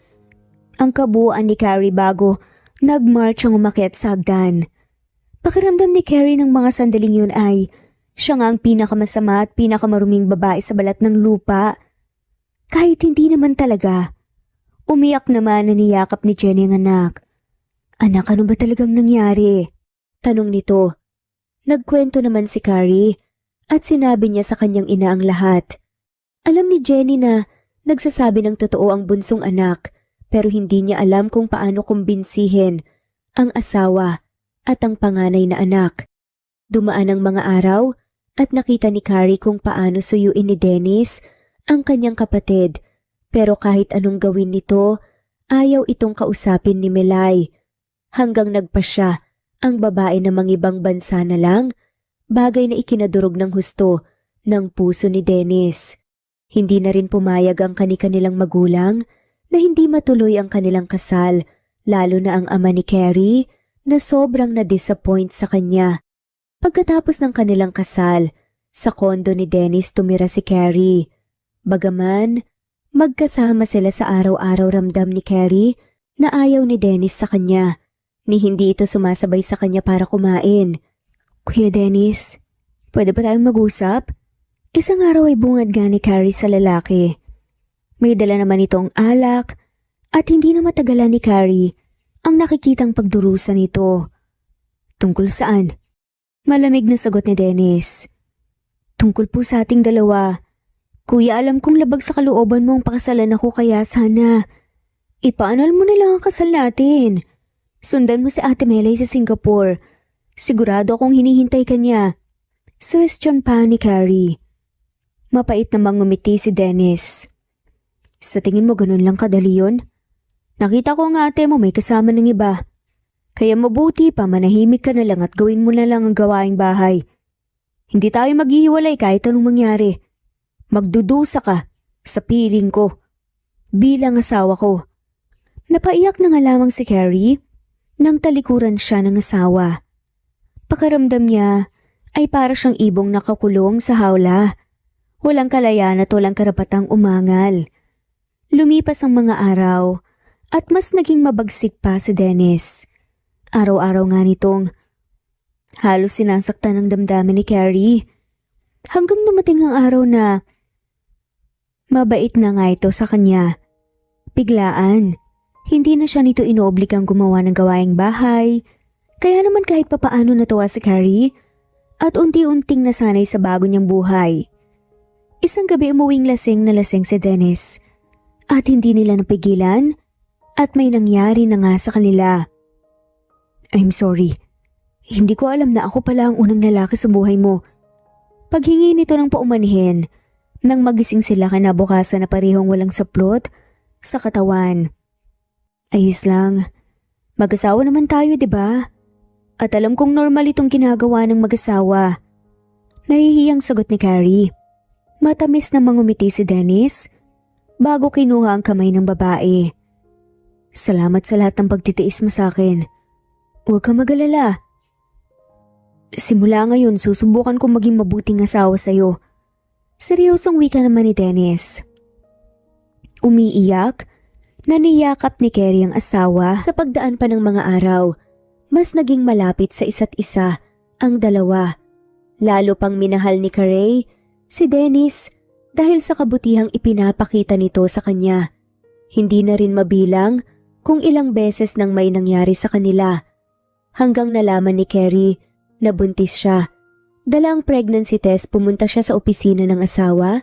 Ang kabuuan ni Carrie bago nagmarch ang umakyat sa hagdan. Pakiramdam ni Carrie ng mga sandaling yun ay siya nga ang pinakamasama at pinakamaruming babae sa balat ng lupa. Kahit hindi naman talaga. Umiyak naman na niyakap ni Jenny ang anak. Anak, ano ba talagang nangyari? Tanong nito. Nagkwento naman si Carrie at sinabi niya sa kanyang ina ang lahat. Alam ni Jenny na nagsasabi ng totoo ang bunsong anak pero hindi niya alam kung paano kumbinsihin ang asawa at ang panganay na anak. Dumaan ang mga araw at nakita ni Carrie kung paano suyuin ni Dennis ang kanyang kapatid pero kahit anong gawin nito, ayaw itong kausapin ni Melay. Hanggang nagpa siya ang babae na mangibang bansa na lang, bagay na ikinadurog ng husto ng puso ni Dennis. Hindi na rin pumayag ang kani-kanilang magulang na hindi matuloy ang kanilang kasal, lalo na ang ama ni Carrie na sobrang na-disappoint sa kanya. Pagkatapos ng kanilang kasal, sa kondo ni Dennis tumira si Carrie. Bagaman, magkasama sila sa araw-araw ramdam ni Carrie na ayaw ni Dennis sa kanya, ni hindi ito sumasabay sa kanya para kumain. Kuya Dennis, pwede ba tayong mag-usap? Isang araw ay bungad nga ni Carrie sa lalaki. May dala naman itong alak at hindi na matagalan ni Carrie ang nakikitang pagdurusa nito. Tungkol saan? Malamig na sagot ni Dennis. Tungkol po sa ating dalawa. Kuya, alam kong labag sa kalooban mo ang pakasalan ako kaya sana ipaanal mo na lang ang kasal natin. Sundan mo si Ate Melay sa Singapore. Sigurado akong hinihintay ka niya. Suwestyon pa ni Carrie. Mapait namang ngumiti si Dennis. Sa tingin mo ganun lang kadali yun? Nakita ko ang ate mo may kasama ng iba. Kaya mabuti pa manahimik ka na lang at gawin mo na lang ang gawaing bahay. Hindi tayo maghihiwalay kahit anong mangyari. Magdudusa ka sa piling ko bilang asawa ko. Napaiyak na nga lamang si Carrie nang talikuran siya ng asawa. Pakaramdam niya ay para siyang ibong nakakulong sa hawla. Walang kalayaan at walang karapatang umangal. Lumipas ang mga araw at mas naging mabagsik pa si Dennis. Araw-araw nga nitong halos sinasaktan ng damdamin ni Carrie. Hanggang dumating ang araw na mabait na nga ito sa kanya. Biglaan, hindi na siya nito inoobligang gumawa ng gawaing bahay. Kaya naman kahit papaano natuwa si Carrie at unti-unting nasanay sa bago niyang buhay. Isang gabi umuwing lasing na lasing si Dennis at hindi nila napigilan at may nangyari na nga sa kanila. I'm sorry. Hindi ko alam na ako pala ang unang lalaki sa buhay mo. Paghingi nito ng paumanhin, nang magising sila kinabukasan na parehong walang saplot sa katawan. Ayos lang. Mag-asawa naman tayo, di ba? At alam kong normal itong ginagawa ng mag-asawa. Nahihiyang sagot ni Carrie. Matamis na mangumiti si Dennis bago kinuha ang kamay ng babae. Salamat sa lahat ng pagtitiis mo sa akin. Huwag kang mag-alala. Simula ngayon, susubukan kong maging mabuting asawa sa'yo. Seryosong wika naman ni Dennis. Umiiyak, naniyakap ni Carrie ang asawa sa pagdaan pa ng mga araw. Mas naging malapit sa isa't isa ang dalawa. Lalo pang minahal ni Carrie si Dennis dahil sa kabutihang ipinapakita nito sa kanya. Hindi na rin mabilang kung ilang beses nang may nangyari sa kanila. Hanggang nalaman ni Carrie na buntis siya. Dala ang pregnancy test, pumunta siya sa opisina ng asawa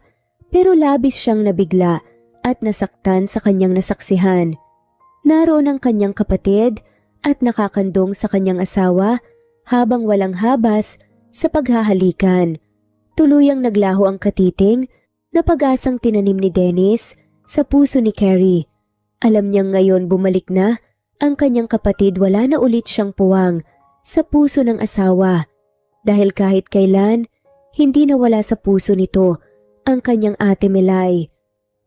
pero labis siyang nabigla at nasaktan sa kanyang nasaksihan. Naroon ang kanyang kapatid at nakakandong sa kanyang asawa habang walang habas sa paghahalikan. Tuluyang naglaho ang katiting na pag-asang tinanim ni Dennis sa puso ni Carrie. Alam niyang ngayon bumalik na ang kanyang kapatid, wala na ulit siyang puwang sa puso ng asawa. Dahil kahit kailan, hindi nawala sa puso nito ang kanyang ate Melay.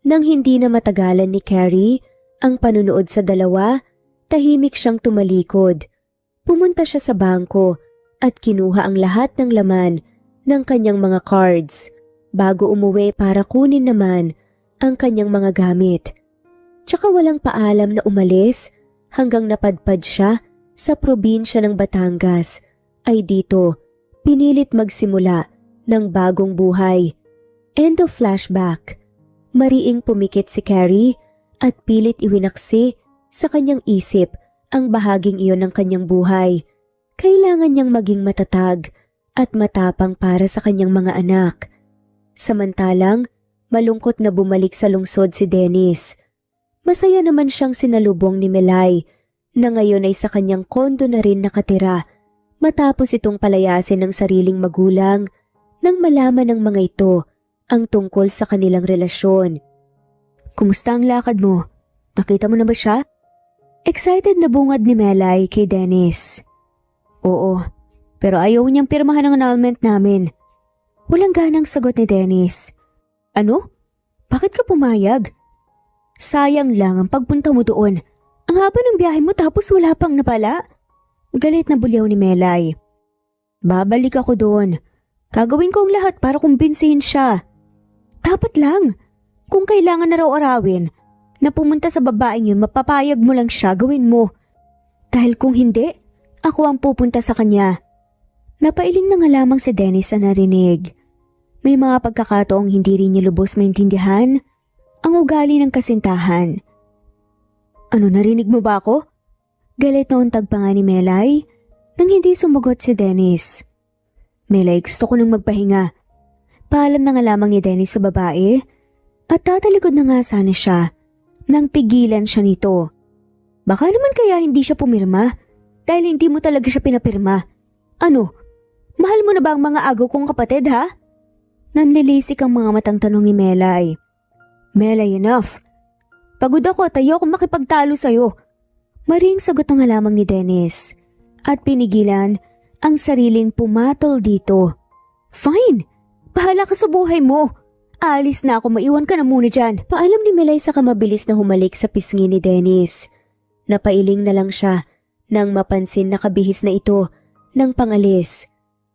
Nang hindi na matagalan ni Carrie ang panunood sa dalawa, tahimik siyang tumalikod. Pumunta siya sa bangko at kinuha ang lahat ng laman ng kanyang mga cards bago umuwi para kunin naman ang kanyang mga gamit. Tsaka walang paalam na umalis hanggang napadpad siya sa probinsya ng Batangas ay dito pinilit magsimula ng bagong buhay. End of flashback. Mariing pumikit si Carrie at pilit iwinaksi sa kanyang isip ang bahaging iyon ng kanyang buhay. Kailangan niyang maging matatag at matapang para sa kanyang mga anak. Samantalang, malungkot na bumalik sa lungsod si Dennis. Masaya naman siyang sinalubong ni Melay na ngayon ay sa kanyang kondo na rin nakatira matapos itong palayasin ng sariling magulang nang malaman ng mga ito ang tungkol sa kanilang relasyon. Kumusta ang lakad mo? Nakita mo na ba siya? Excited na bungad ni Melay kay Dennis. Oo, pero ayaw niyang pirmahan ang annulment namin. Walang ganang sagot ni Dennis. Ano? Bakit ka pumayag? Sayang lang ang pagpunta mo doon. Ang haba ng biyahe mo tapos wala pang napala. Galit na bulyaw ni Melay. Babalik ako doon. Gagawin ko ang lahat para kumbinsihin siya. Dapat lang. Kung kailangan na raw arawin na pumunta sa babaeng yun, mapapayag mo lang siya, gawin mo. Dahil kung hindi, ako ang pupunta sa kanya. Napailing na nga lamang si Dennis sa narinig. May mga pagkakataong hindi rin niya lubos maintindihan ang ugali ng kasintahan. Ano, narinig mo ba ako? Galit na untag pa nga ni Melay nang hindi sumagot si Dennis. Melay, gusto ko nang magpahinga. Paalam na nga lamang ni Dennis sa babae at tatalikod na nga sana siya nang pigilan siya nito. Baka naman kaya hindi siya pumirma dahil hindi mo talaga siya pinapirma. Ano? Mahal mo na ba ang mga agaw kong kapatid, ha? Nanlilisik ang mga matang tanong ni Melay. Melay, enough. Pagod ako at ayaw akong makipagtalo sa'yo. Maring sagot na nga lamang ni Dennis at pinigilan ang sariling pumatol dito. Fine, bahala ka sa buhay mo. Aalis na ako, maiwan ka na muna dyan. Paalam ni Melay sa kamabilis na humalik sa pisngi ni Dennis. Napailing na lang siya nang mapansin na kabihis na ito ng pangalis.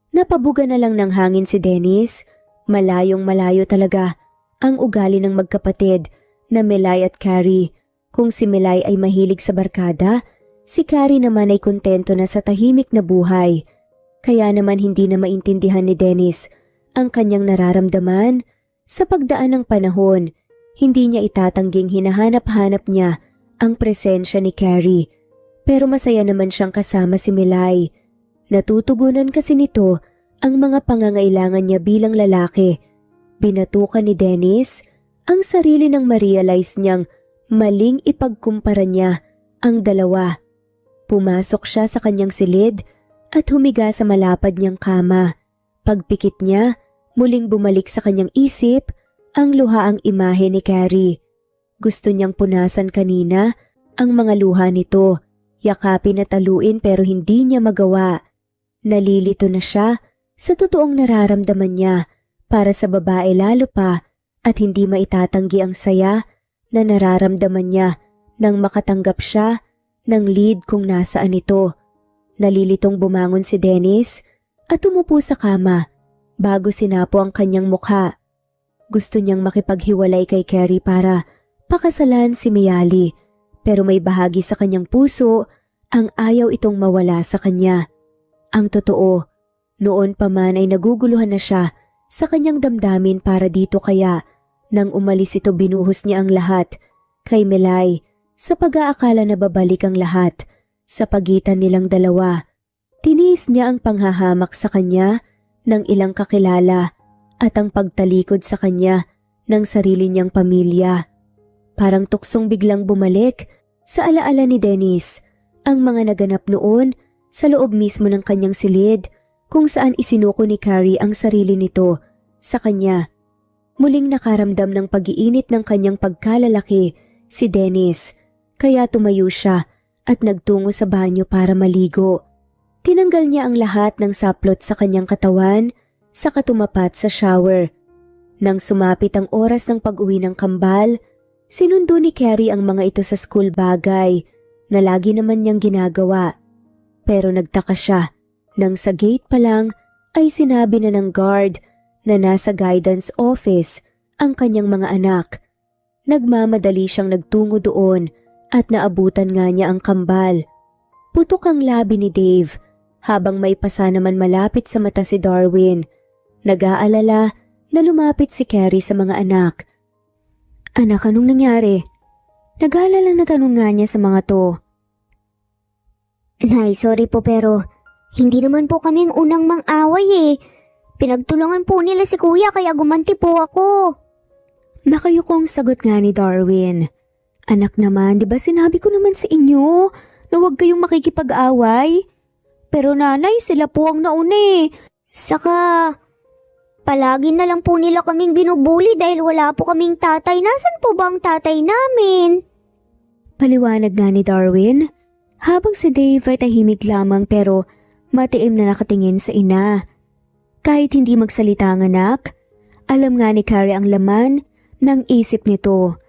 Napabuga na lang ng hangin si Dennis. Malayong malayo talaga ang ugali ng magkapatid na Melay at Carrie. Kung si Melay ay mahilig sa barkada, si Carrie naman ay kontento na sa tahimik na buhay. Kaya naman hindi na maintindihan ni Dennis ang kanyang nararamdaman. Sa pagdaan ng panahon, hindi niya itatangging hinahanap-hanap niya ang presensya ni Carrie. Pero masaya naman siyang kasama si Melay. Natutugunan kasi nito ang mga pangangailangan niya bilang lalaki. Binatukan ni Dennis ang sarili nang ma-realize niyang maling ipagkumpara niya ang dalawa. Pumasok siya sa kanyang silid at humiga sa malapad niyang kama. Pagpikit niya, muling bumalik sa kanyang isip ang luhaang imahe ni Carrie. Gusto niyang punasan kanina ang mga luha nito, yakapin at taluin pero hindi niya magawa. Nalilito na siya sa totoong nararamdaman niya para sa babae lalo pa at hindi maitatanggi ang saya na nararamdaman niya nang makatanggap siya ng lead kung nasaan ito. Nalilitong bumangon si Dennis at umupo sa kama bago sinapo ang kanyang mukha. Gusto niyang makipaghiwalay kay Carrie para pakasalan si Mayali pero may bahagi sa kanyang puso ang ayaw itong mawala sa kanya. Ang totoo, noon pa man ay naguguluhan na siya sa kanyang damdamin para dito kaya nang umalis ito binuhos niya ang lahat kay Melay sa pag-aakala na babalik ang lahat sa pagitan nilang dalawa. Tiniis niya ang panghahamak sa kanya ng ilang kakilala at ang pagtalikod sa kanya ng sarili niyang pamilya. Parang tuksong biglang bumalik sa alaala ni Dennis ang mga naganap noon sa loob mismo ng kanyang silid kung saan isinuko ni Carrie ang sarili nito sa kanya. Muling nakaramdam ng pag-iinit ng kanyang pagkalalaki si Dennis kaya tumayo siya at nagtungo sa banyo para maligo. Tinanggal niya ang lahat ng saplot sa kanyang katawan saka tumapat sa shower. Nang sumapit ang oras ng pag-uwi ng kambal, sinundo ni Carrie ang mga ito sa school bagay na lagi naman niyang ginagawa. Pero nagtaka siya nang sa gate pa lang ay sinabi na ng guard na nasa guidance office ang kanyang mga anak. Nagmamadali siyang nagtungo doon at naabutan nga niya ang kambal. Putok ang labi ni Dave habang may pasa naman malapit sa mata si Darwin. Nag-aalala na lumapit si Carrie sa mga anak. Anak, anong nangyari? Nag-aalala na tanong nga niya sa mga to. Nay, sorry po pero hindi naman po kami ang unang mang-away eh. Pinagtulungan po nila si kuya kaya gumanti po ako. Nakayukong sagot nga ni Darwin. Anak naman, di ba sinabi ko naman sa inyo na huwag kayong makikipag-away? Pero nanay, sila po ang nauna eh. Saka, palagi na lang po nila kaming binubuli dahil wala po kaming tatay. Nasaan po ba ang tatay namin? Paliwanag nga ni Darwin. Habang si Dave ay tahimik lamang pero matiim na nakatingin sa ina. Kahit hindi magsalita ang anak, alam nga ni Carrie ang laman ng isip nito.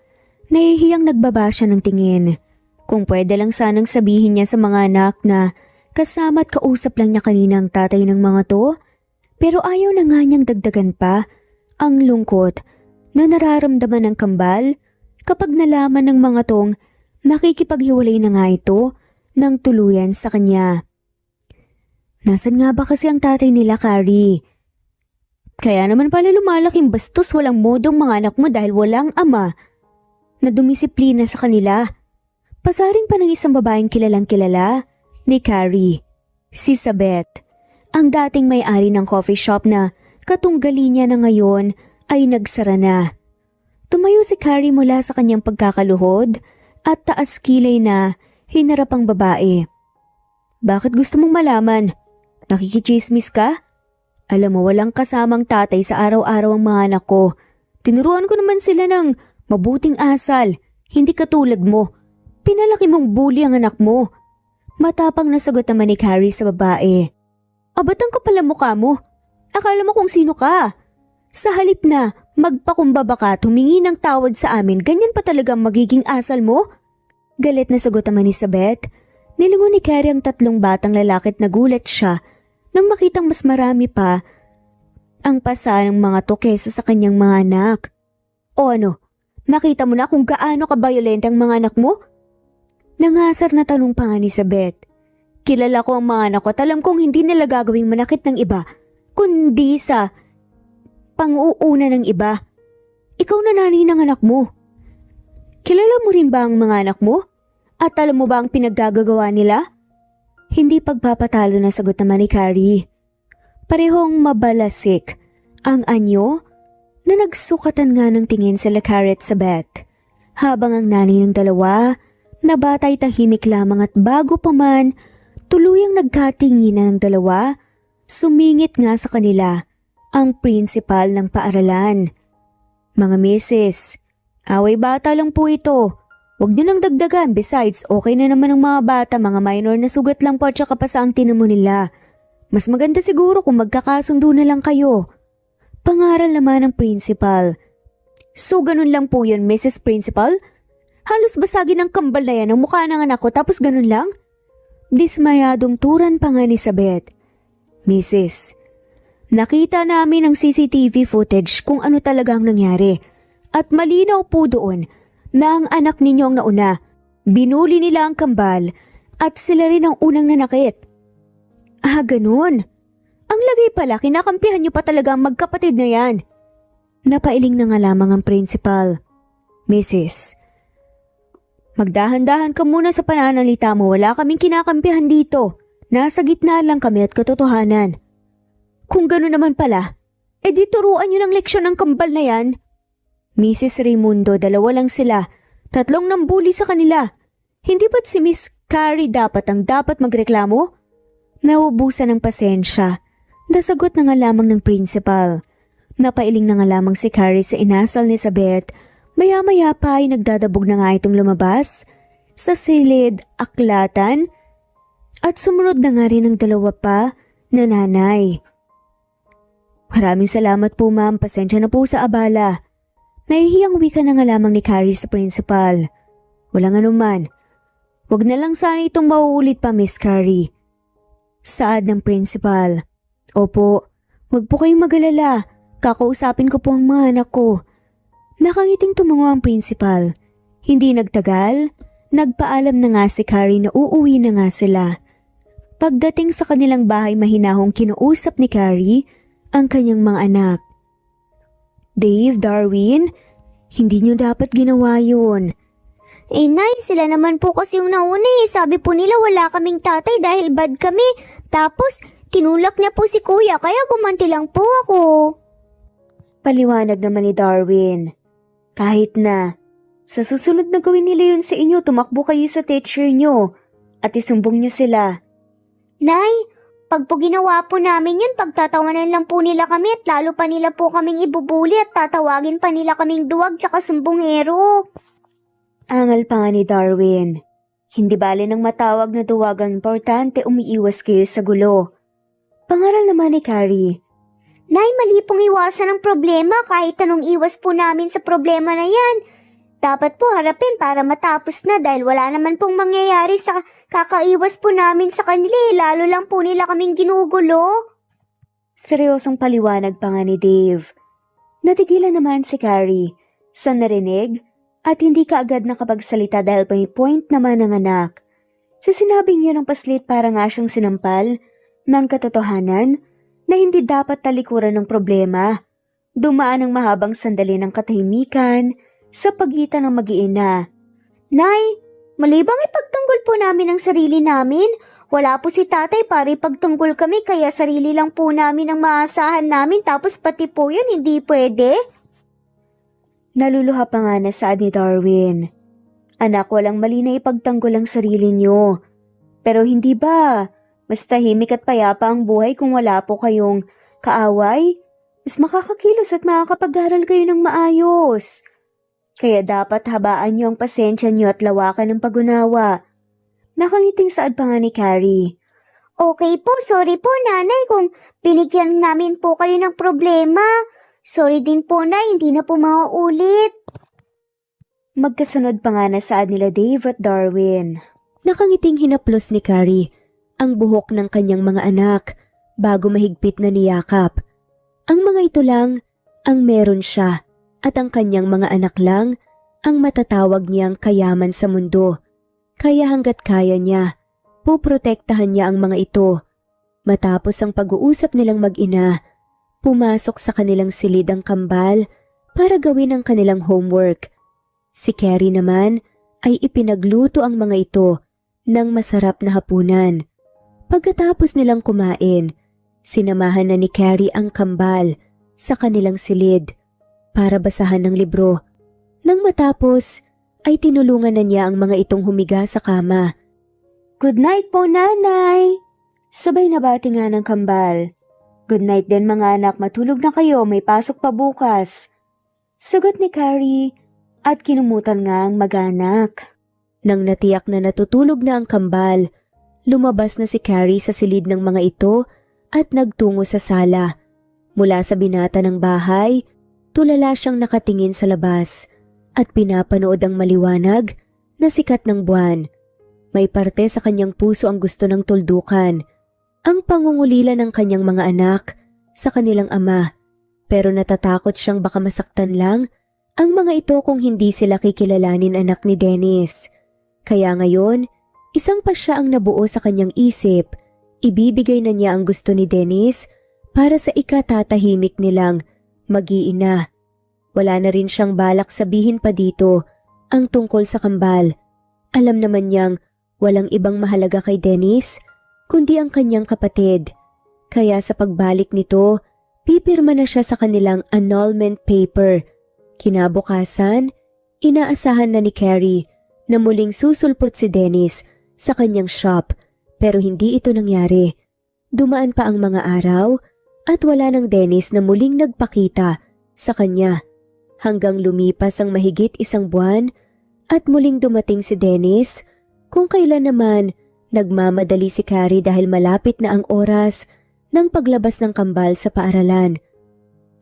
Nahihiyang nagbaba siya ng tingin. Kung pwede lang sanang sabihin niya sa mga anak na kasama at kausap lang niya kanina ang tatay ng mga to, pero ayaw na nga niyang dagdagan pa ang lungkot na nararamdaman ng kambal kapag nalaman ng mga tong nakikipaghiwalay na nga ito ng tuluyan sa kanya. Nasaan nga ba kasi ang tatay nila, Carrie? Kaya naman pala lumalaking bastos walang modong mga anak mo dahil walang ama na dumisiplina sa kanila. Pasaring pa ng isang babaeng kilalang kilala ni Carrie, si Sabeth, ang dating may-ari ng coffee shop na katunggali niya na ngayon ay nagsara na. Tumayo si Carrie mula sa kanyang pagkakaluhod at taas kilay na hinarap ang babae. Bakit gusto mong malaman? Nakikichismis ka? Alam mo, walang kasamang tatay sa araw-araw ang mga anak ko. Tinuruan ko naman sila ng mabuting asal, hindi katulad mo. Pinalaki mong bully ang anak mo. Matapang na sagot naman ni Carrie sa babae. Abatang ka pala mukha mo. Akala mo kung sino ka. Sa halip na magpakumbaba ka, tumingi ng tawad sa amin, ganyan pa talaga magiging asal mo? Galit na sagot naman ni Sabeth. Nilingon ni Carrie ang tatlong batang lalaki at nagulat siya nang makitang mas marami pa ang pasa ng mga to kesa sa kanyang mga anak. O ano, nakita mo na kung gaano ka-violent ang mga anak mo? Nangasar na tanong pa nga ni Sabeth. Kilala ko ang mga anak ko at alam kong hindi nila gagawing manakit ng iba, kundi sa pang-uuna ng iba. Ikaw na nanay ng anak mo. Kilala mo rin ba ang mga anak mo? At alam mo ba ang pinaggagawa nila? Hindi pagpapatalo na sagot naman ni Carrie. Parehong mabalasik ang anyo na nagsukatan nga ng tingin sila Carrie at Sabeth. Habang ang nanay ng dalawa na bata'y tahimik lamang at bago pa man tuluyang nagkatinginan ng dalawa, sumingit nga sa kanila ang principal ng paaralan. Mga misis, away bata lang po ito. Huwag niyo nang dagdagan, besides okay na naman ang mga bata, mga minor na sugat lang po at saka pa sa ang tinamo nila. Mas maganda siguro kung magkakasundo na lang kayo. Pangaral naman ng principal. So ganun lang po yun, Mrs. Principal? Halos basagin ang kambal na yan ang mukha ng anak ko tapos ganun lang? Dismayadong turan pa nga ni Sabeth. Mrs., nakita namin ang CCTV footage kung ano talaga ang nangyari. At malinaw po doon na ang anak ninyo ang nauna. Binuli nila ang kambal at sila rin ang unang nanakit. Ah, ganun. Ang lagay pala, kinakampihan niyo pa talaga ang magkapatid na yan. Napailing na nga lamang ang principal. Mrs., magdahan-dahan ka muna sa pananalita mo, wala kaming kinakampihan dito. Nasa gitna lang kami at katotohanan. Kung gano'n naman pala, edi turuan niyo ng leksyon ng kambal na yan. Mrs. Raimundo, dalawa lang sila. Tatlong nambuli sa kanila. Hindi ba't si Miss Carrie dapat ang dapat magreklamo? Naubusan ng pasensya. Nasagot na nga lamang ng principal. Napailing na nga lamang si Carrie sa inasal ni Sabeth. Maya-maya pa ay nagdadabog na nga itong lumabas sa silid aklatan at sumunod na nga rin ang dalawa pa na nanay. Maraming salamat po ma'am, pasensya na po sa abala. Nahihiyang wika na nga lamang ni Carrie sa principal. Walang anuman. Huwag na lang sana itong mauulit pa, Miss Carrie. Saad ng principal. Opo, wag po kayong mag-alala. Kakausapin ko po ang mga anak ko. Nakangiting tumungo ang principal. Hindi nagtagal, nagpaalam na nga si Carrie na uuwi na nga sila. Pagdating sa kanilang bahay, mahinahong kinuusap ni Carrie ang kanyang mga anak. Dave, Darwin, hindi niyo dapat ginawa yun. Nay, sila naman po kasi yung nauna eh. Sabi po nila wala kaming tatay dahil bad kami. Tapos, tinulak niya po si kuya kaya gumanti lang po ako. Paliwanag naman ni Darwin. Kahit na, sa susunod na gawin nila yun sa inyo, tumakbo kayo sa teacher nyo at isumbong nyo sila. Nay, pag po ginawa po namin yun, pagtatawanan lang po nila kami at lalo pa nila po kaming ibubuli at tatawagin pa nila kaming duwag tsaka sumbongero. Angal pa nga ni Darwin. Hindi bale ng matawag na duwag, ang importante umiiwas kayo sa gulo. Pangaral naman ni Carrie. Nay, mali pong iwasan ang problema kahit anong iwas po namin sa problema na yan. Dapat po harapin para matapos na dahil wala naman pong mangyayari sa kakaiwas po namin sa kanila lalo lang po nila kaming ginugulo. Seryosong paliwanag pa nga ni Dave. Natigilan naman si Carrie sa narinig at hindi kaagad nakapagsalita dahil may point naman ang anak. Sa sinabing yun ng paslit para nga siyang sinampal ng katotohanan na hindi dapat talikuran ng problema. Dumaan ang mahabang sandali ng katahimikan sa pagitan ng mag-iina. Nay, mali bang ipagtanggol po namin ang sarili namin? Wala po si tatay para ipagtanggol kami kaya sarili lang po namin ang maasahan namin tapos pati po yun hindi pwede? Naluluha pa nga na saad ni Darwin. Anak, walang mali na ipagtanggol ang sarili niyo. Pero hindi ba, mas tahimik at payapa ang buhay kung wala po kayong kaaway? Mas makakakilos at makakapag-aral kayo ng maayos. Kaya dapat habaan niyo ang pasensya niyo at lawakan ng pag-unawa. Nakangiting saad pa nga ni Carrie. Okay po, sorry po nanay kung binigyan namin po kayo ng problema. Sorry din po na hindi na po mauulit. Magkasunod pa nga na saad nila Dave at Darwin. Nakangiting hinaplos ni Carrie ang buhok ng kanyang mga anak bago mahigpit na niyakap. Ang mga ito lang ang meron siya at ang kanyang mga anak lang ang matatawag niyang kayaman sa mundo. Kaya hanggat kaya niya, puprotektahan niya ang mga ito. Matapos ang pag-uusap nilang mag-ina, pumasok sa kanilang silid ang kambal para gawin ang kanilang homework. Si Carrie naman ay ipinagluto ang mga ito ng masarap na hapunan. Pagkatapos nilang kumain, sinamahan na ni Carrie ang kambal sa kanilang silid para basahan ng libro. Nang matapos, ay tinulungan na niya ang mga itong humiga sa kama. Good night po, nanay! Sabay na bati nga ng kambal. Good night din mga anak, matulog na kayo, may pasok pa bukas. Sagot ni Carrie at kinumutan nga ang mag-anak. Nang natiyak na natutulog na ang kambal, lumabas na si Carrie sa silid ng mga ito at nagtungo sa sala. Mula sa binata ng bahay, tulala siyang nakatingin sa labas at pinapanood ang maliwanag na sikat ng buwan. May parte sa kanyang puso ang gusto ng tuldukan, ang pangungulila ng kanyang mga anak sa kanilang ama, pero natatakot siyang baka masaktan lang ang mga ito kung hindi sila kikilalanin anak ni Dennis. Kaya ngayon, isang pasya ang nabuo sa kanyang isip, ibibigay na niya ang gusto ni Dennis para sa ikatatahimik nilang mag-iina. Wala na rin siyang balak sabihin pa dito ang tungkol sa kambal. Alam naman niyang walang ibang mahalaga kay Dennis kundi ang kanyang kapatid. Kaya sa pagbalik nito, pipirma na siya sa kanilang annulment paper. Kinabukasan, inaasahan na ni Carrie na muling susulpot si Dennis sa kanyang shop pero hindi ito nangyari. Dumaan pa ang mga araw at wala ng Dennis na muling nagpakita sa kanya. Hanggang lumipas ang mahigit isang buwan at muling dumating si Dennis kung kailan naman nagmamadali si Carrie dahil malapit na ang oras ng paglabas ng kambal sa paaralan.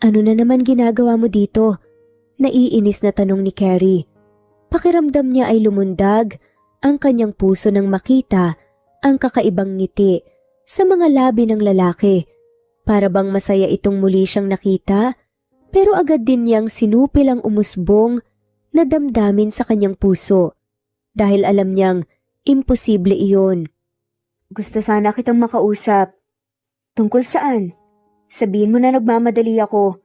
Ano na naman ginagawa mo dito? Naiinis na tanong ni Carrie. Pakiramdam niya ay lumundag ang kanyang puso nang makita ang kakaibang ngiti sa mga labi ng lalaki. Para bang masaya itong muli siyang nakita, pero agad din niyang sinupil ang umusbong na damdamin sa kanyang puso dahil alam niyang imposible iyon. Gusto sana kitang makausap. Tungkol saan? Sabihin mo na nagmamadali ako.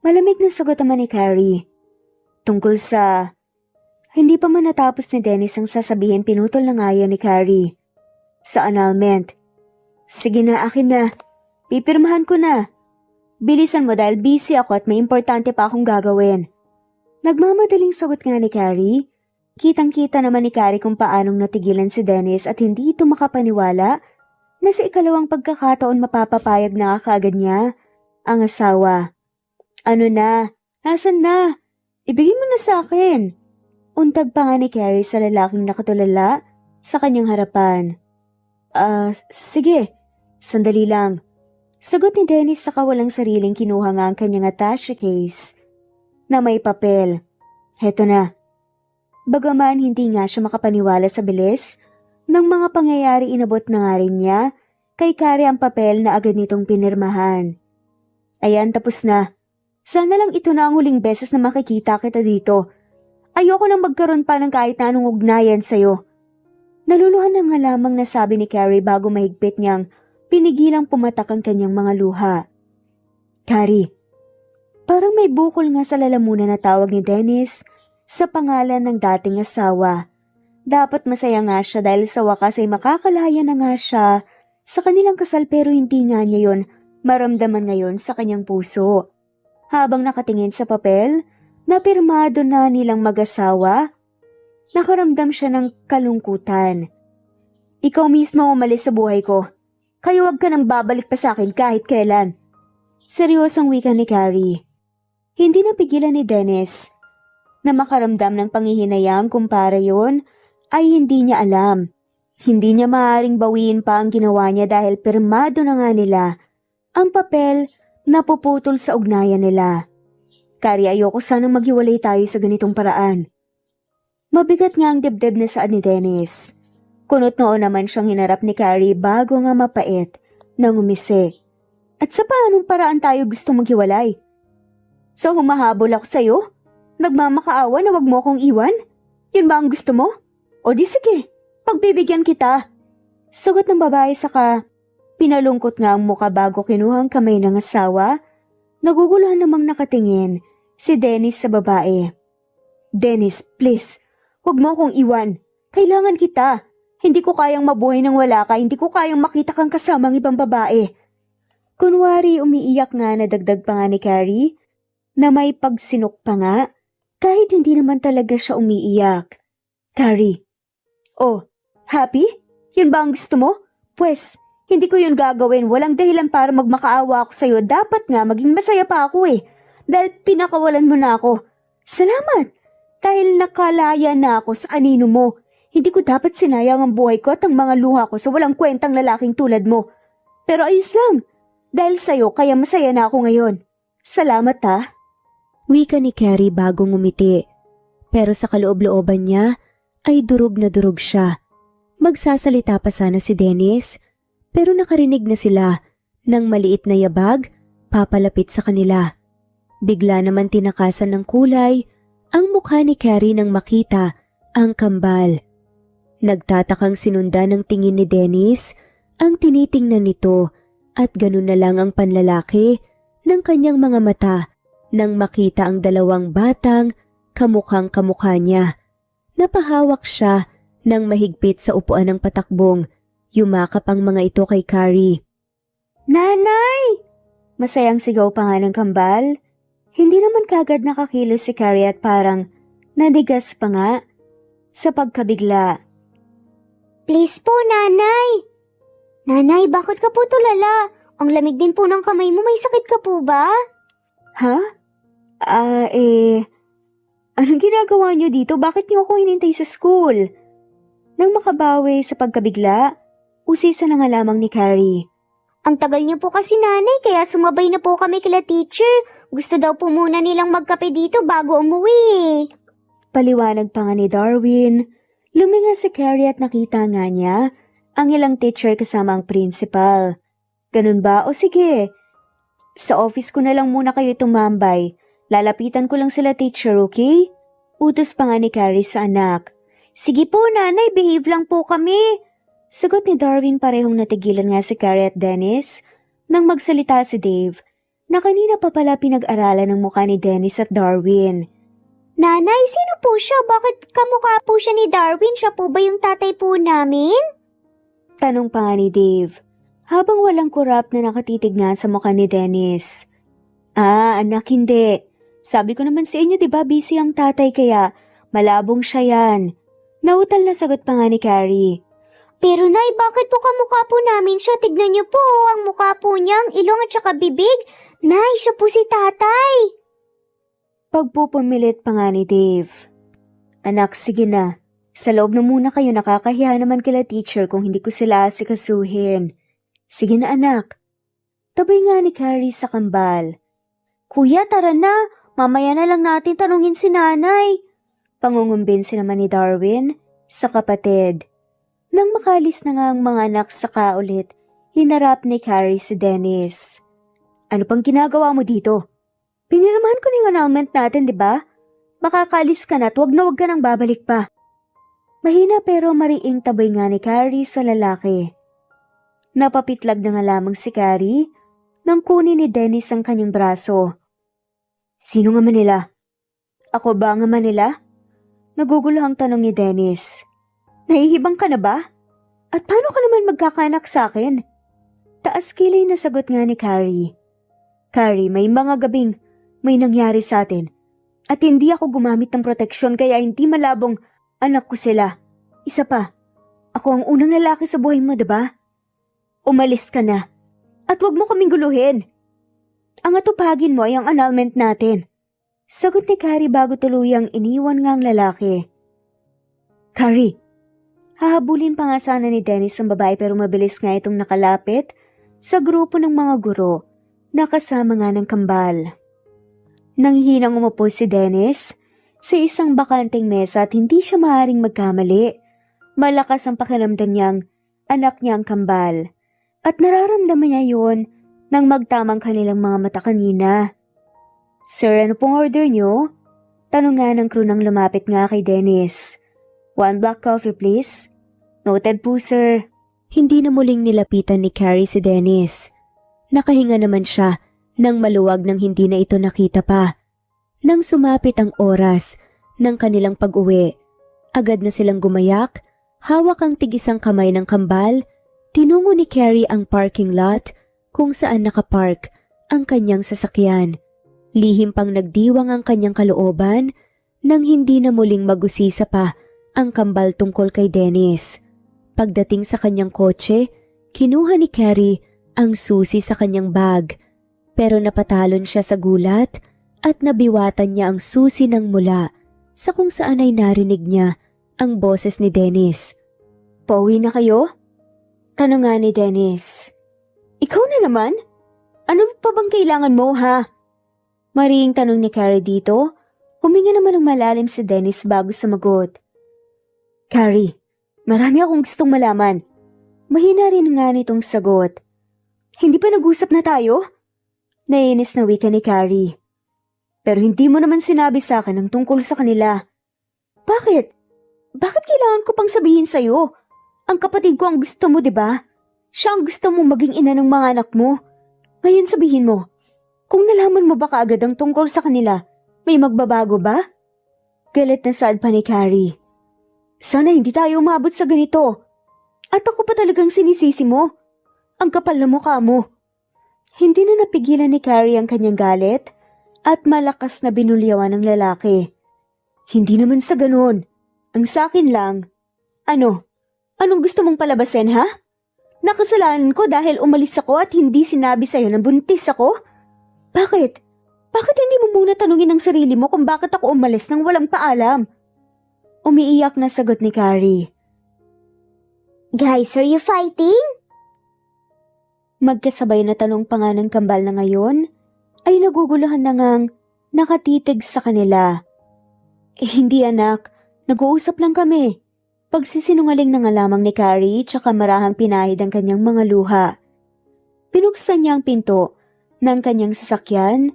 Malamig na sagot naman ni Carrie. Tungkol sa... Hindi pa man natapos ni Dennis ang sasabihin, pinutol na nga yan ni Carrie. Sa annulment. Sige na, akin na. Pipirmahan ko na. Bilisan mo dahil busy ako at may importante pa akong gagawin. Nagmamadaling sagot nga ni Carrie. Kitang-kita naman ni Carrie kung paanong natigilan si Dennis at hindi ito makapaniwala na sa ikalawang pagkakataon mapapapayag na kaagad niya ang asawa. Ano na? Nasaan na? Ibigay mo na sa akin. Untag pa nga ni Carrie sa lalaking nakatulala sa kanyang harapan. Sige. Sandali lang. Sagot ni Dennis sa kawalang sariling kinuha nga ang kanyang attache case na may papel. Heto na. Bagaman hindi nga siya makapaniwala sa bilis ng mga pangyayari, inabot na nga rin niya kay Carrie ang papel na agad nitong pinirmahan. Ayan, tapos na. Sana lang ito na ang huling beses na makikita kita dito. Ayoko nang magkaroon pa ng kahit na anong ugnayan sa'yo. Naluluhan na nga lamang nasabi ni Carrie bago mahigpit niyang pinigilang pumatak ang kanyang mga luha. Carrie, parang may bukol nga sa lalamunan na tawag ni Dennis sa pangalan ng dating asawa. Dapat masaya nga siya dahil sa wakas ay makakalaya na nga siya sa kanilang kasal, pero hindi nga niya yon maramdaman ngayon sa kanyang puso. Habang nakatingin sa papel na pirmado na nilang mag-asawa, nakaramdam siya ng kalungkutan. Ikaw mismo umalis sa buhay ko. Kaya wag ka nang babalik pa sa akin kahit kailan. Seryosong wika ni Carrie. Hindi napigilan ni Dennis na makaramdam ng panghihinayang kung para yun ay hindi niya alam. Hindi niya maaaring bawiin pa ang ginawa niya dahil pirmado na nga nila ang papel na puputol sa ugnayan nila. Carrie, ayoko sanang maghiwalay tayo sa ganitong paraan. Mabigat nga ang dibdib na saad ni Dennis. Kunot noon naman siyang hinarap ni Carrie bago nga mapait nang umisi. At sa paanong paraan tayo gusto maghiwalay? So humahabol ako sa'yo? Nagmamakaawa na wag mo akong iwan? Yun ba ang gusto mo? O di sige, pagbibigyan kita. Sagot ng babae saka pinalungkot nga ang muka bago kinuha ang kamay ng asawa. Naguguluhan namang nakatingin si Dennis sa babae. Dennis, please, wag mo akong iwan. Kailangan kita. Hindi ko kayang mabuhay nang wala ka, hindi ko kayang makita kang kasamang ibang babae. Kunwari umiiyak nga na dagdag pa nga ni Carrie, na may pagsinok pa nga, kahit hindi naman talaga siya umiiyak. Carrie, oh, happy? Yun ba ang gusto mo? Pwes, hindi ko yun gagawin, walang dahilan para magmakaawa ako sa'yo, dapat nga maging masaya pa ako dahil pinakawalan mo na ako. Salamat, dahil nakalaya na ako sa anino mo. Hindi ko dapat sinayang ang buhay ko at ang mga luha ko sa walang kwentang lalaking tulad mo. Pero ayos lang. Dahil sa'yo kaya masaya na ako ngayon. Salamat ha. Wika ni Carrie bago ngumiti. Pero sa kaloob-looban niya ay durog na durog siya. Magsasalita pa sana si Dennis, pero nakarinig na sila ng maliit na yabag papalapit sa kanila. Bigla naman tinakasan ng kulay ang mukha ni Carrie nang makita ang kambal. Nagtatakang sinundan ng tingin ni Dennis ang tinitingnan nito at ganun na lang ang panlalaki ng kanyang mga mata nang makita ang dalawang batang kamukhang kamukha niya. Napahawak siya ng mahigpit sa upuan ng patakbong. Yumakap ang mga ito kay Carrie. Nanay! Masayang sigaw pa nga ng kambal. Hindi naman kagad nakakilos si Carrie at parang nadigas pa nga sa pagkabigla. Please po, nanay. Nanay, bakit ka po tulala? Ang lamig din po ng kamay mo, may sakit ka po ba? Ha? Anong ginagawa niyo dito? Bakit niyo ako hinintay sa school? Nang makabawi sa pagkabigla, usisa na nga lamang ni Carrie. Ang tagal niyo po kasi, nanay, kaya sumabay na po kami kila teacher. Gusto daw po muna nilang magkape dito bago umuwi. Paliwanag pa nga ni Darwin. Luminga si Carrie at nakita nga niya ang ilang teacher kasama ang principal. Ganun ba? O sige, sa office ko na lang muna kayo tumambay. Lalapitan ko lang sila teacher, okay? Utos pa nga ni Carrie sa anak. Sige po, nanay, behave lang po kami. Sagot ni Darwin, parehong natigilan nga si Carrie at Dennis nang magsalita si Dave na kanina pa pala pinag-aralan ng mukha ni Dennis at Darwin. Nanay, sino po siya? Bakit kamukha po siya ni Darwin? Siya po ba yung tatay po namin? Tanong pa nga ni Dave habang walang kurap na nakatitig nga sa mukha ni Dennis. Anak, hindi. Sabi ko naman sa inyo, diba busy ang tatay kaya malabong siya yan. Nautal na sagot pa nga ni Carrie. Pero nay, bakit po kamukha po namin siya? Tignan niyo po, ang mukha po niya, ang ilong at saka bibig. Nay, siya po si tatay. Pagpupumilit pa nga ni Dave. Anak, sige na. Sa loob na muna kayo, nakakahiya naman kila teacher kung hindi ko sila asikasuhin. Sige na anak. Tabay nga ni Carrie sa kambal. Kuya, tara na. Mamaya na lang natin tanungin si nanay. Pangungumbinsi naman ni Darwin sa kapatid. Nang makalis na nga ang mga anak saka ulit, hinarap ni Carrie si Dennis. Ano pang ginagawa mo dito? Pinirmahan ko na yung annulment natin, di ba? Makakalis ka na at wag ka nang babalik pa. Mahina pero mariing tabay nga ni Carrie sa lalaki. Napapitlag na nga lamang si Carrie nang kunin ni Dennis ang kanyang braso. Sino nga Manila? Ako ba nga Manila? Naguguluhang tanong ni Dennis. Nahihibang ka na ba? At paano ka naman magkakaanak sa akin? Taas kilay na sagot nga ni Carrie. Carrie, may mga gabing may nangyari sa atin. At hindi ako gumamit ng proteksyon kaya hindi malabong anak ko sila. Isa pa, ako ang unang lalaki sa buhay mo, diba? Umalis ka na. At wag mo kaming guluhin. Ang atupagin mo ay ang annulment natin. Sagot ni Carrie bago tuluyang iniwan nga ang lalaki. Carrie, hahabulin pa nga sana ni Dennis ang babae pero mabilis nga itong nakalapit sa grupo ng mga guro na kasama nga ng kambal. Nanghihinang umupo si Dennis sa isang bakanteng mesa at hindi siya maaaring magkamali. Malakas ang pakiramdam niyang anak niya ang kambal at nararamdaman niya yun nang magtamang kanilang mga mata kanina. Sir, ano pong order niyo? Tanong nga ng crew nang lumapit nga kay Dennis. 1 black coffee please. Noted po sir. Hindi na muling nilapitan ni Carrie si Dennis. Nakahinga naman siya nang maluwag nang hindi na ito nakita pa. Nang sumapit ang oras ng kanilang pag-uwi, agad na silang gumayak, hawak ang tigisang kamay ng kambal, tinungo ni Carrie ang parking lot kung saan nakapark ang kanyang sasakyan. Lihim pang nagdiwang ang kanyang kalooban nang hindi na muling mag-usisa pa ang kambal tungkol kay Dennis. Pagdating sa kanyang kotse, kinuha ni Carrie ang susi sa kanyang bag. Pero napatalon siya sa gulat at nabiwatan niya ang susi ng mula sa kung saan ay narinig niya ang boses ni Dennis. Pauwi na kayo? Tanong nga ni Dennis. Ikaw na naman? Ano pa bang kailangan mo ha? Maring tanong ni Carrie dito. Huminga naman ng malalim si Dennis bago sumagot. Carrie, marami akong gustong malaman. Mahina rin nga nitong sagot. Hindi pa nag-usap na tayo? Nainis na wika ni Carrie. Pero hindi mo naman sinabi sa akin ang tungkol sa kanila. Bakit? Bakit kailangan ko pang sabihin sa'yo? Ang kapatid ko ang gusto mo, diba? Siya ang gusto mo maging ina ng mga anak mo. Ngayon sabihin mo, kung nalaman mo ba kaagad ang tungkol sa kanila, may magbabago ba? Galit na saad pa ni Carrie. Sana hindi tayo umabot sa ganito. At ako pa talagang sinisisi mo. Ang kapal na mukha mo. Hindi na napigilan ni Carrie ang kanyang galit at malakas na binulyawan ng lalaki. Hindi naman sa ganun. Ang sakin lang. Ano? Anong gusto mong palabasin ha? Nakasalanan ko dahil umalis ako at hindi sinabi sa'yo na buntis ako? Bakit? Bakit hindi mo muna tanungin ang sarili mo kung bakit ako umalis nang walang paalam? Umiiyak na sagot ni Carrie. Guys, are you fighting? Magkasabay na tanong pa nga ng kambal na ngayon ay naguguluhan na ngang nakatitig sa kanila. Hindi anak, nag-uusap lang kami. Pagsisinungaling na nga lamang ni Carrie tsaka marahang pinahid ang kanyang mga luha. Pinuksan niya ang pinto ng kanyang sasakyan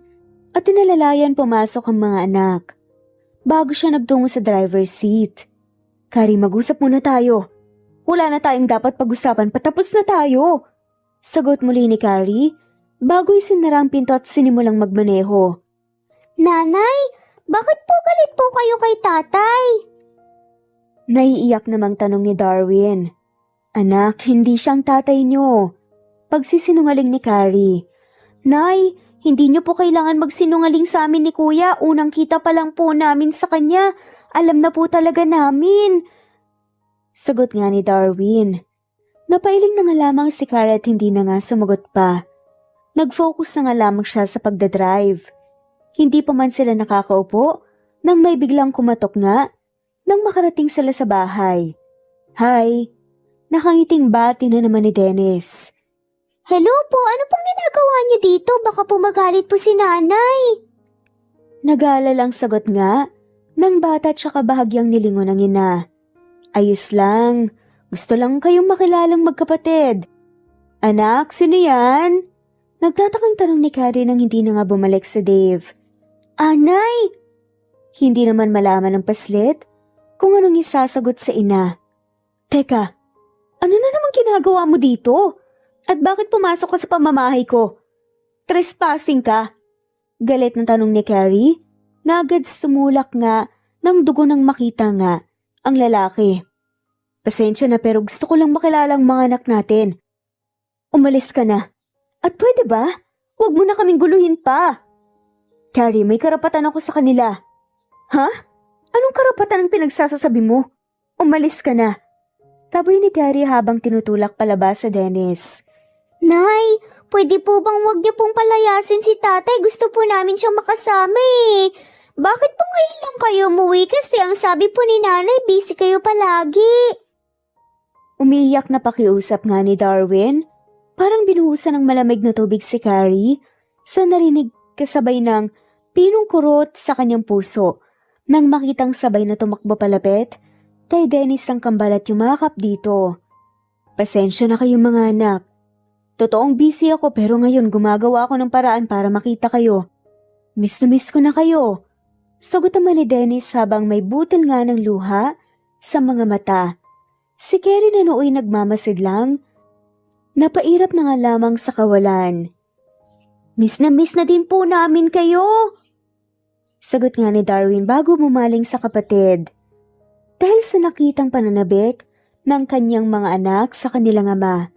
at tinalalayan pumasok ang mga anak. Bago siya nagtungo sa driver's seat. Carrie, mag-usap muna tayo. Wala na tayong dapat pag-usapan, patapos na tayo. Sagot muli ni Carrie bago isinara ang pinto at sinimulang magmaneho. Nanay, bakit po galit po kayo kay tatay? Naiiyak namang tanong ni Darwin. Anak, hindi siyang tatay niyo. Pagsisinungaling ni Carrie. Nay, hindi niyo po kailangan magsinungaling sa amin ni Kuya. Unang kita pa lang po namin sa kanya. Alam na po talaga namin. Sagot nga ni Darwin. Napailing na nga lamang si Carrie at hindi na nga sumagot pa. Nag-focus na nga lamang siya sa pagdadrive. Hindi pa man sila nakakaupo nang may biglang kumatok nga nang makarating sila sa bahay. Hi! Nakangiting bati na naman ni Dennis. Hello po, ano pong ginagawa niyo dito? Baka po magalit po si nanay. Nag-aalalang sagot nga ng bata tsaka bahagyang nilingon ng ina. Ayos lang, gusto lang kayong makilalang magkapatid. Anak, sino yan? Nagtatakang tanong ni Carrie nang hindi na nga bumalik si Dave. Anay! Hindi naman malaman ng paslit kung anong isasagot sa ina. Teka, ano na naman ginagawa mo dito? At bakit pumasok ka sa pamamahay ko? Trespassing ka? Galit na tanong ni Carrie na agad sumulak nga ng dugo nang makita nga ang lalaki. Pasensya na pero gusto ko lang makilala ang mga anak natin. Umalis ka na. At pwede ba? Huwag mo na kaming guluhin pa. Carrie, may karapatan ako sa kanila. Ha? Anong karapatan ang pinagsasasabi mo? Umalis ka na. Taboy ni Carrie habang tinutulak palabas sa Dennis. Nay, pwede po bang wag niyo pong palayasin si tatay? Gusto po namin siyang makasama eh. Bakit po ngayon lang kayo umuwi? Kasi ang sabi po ni nanay, busy kayo palagi. Umiiyak na pakiusap nga ni Darwin. Parang binuhusan ng malamig na tubig si Carrie sa narinig kasabay ng pinong kurot sa kanyang puso nang makitang sabay na tumakbo palapit kay Dennis ang kambal at yumakap dito. Pasensya na kayong mga anak. Totoong busy ako pero ngayon gumagawa ako ng paraan para makita kayo. Miss na miss ko na kayo. Sagot naman ni Dennis habang may butil nga ng luha sa mga mata. Si Carrie na nooy nagmamasid lang. Napairap na nga lamang sa kawalan. Miss na din po namin kayo. Sagot nga ni Darwin bago bumaling sa kapatid. Dahil sa nakitang pananabik ng kanyang mga anak sa kanilang ama,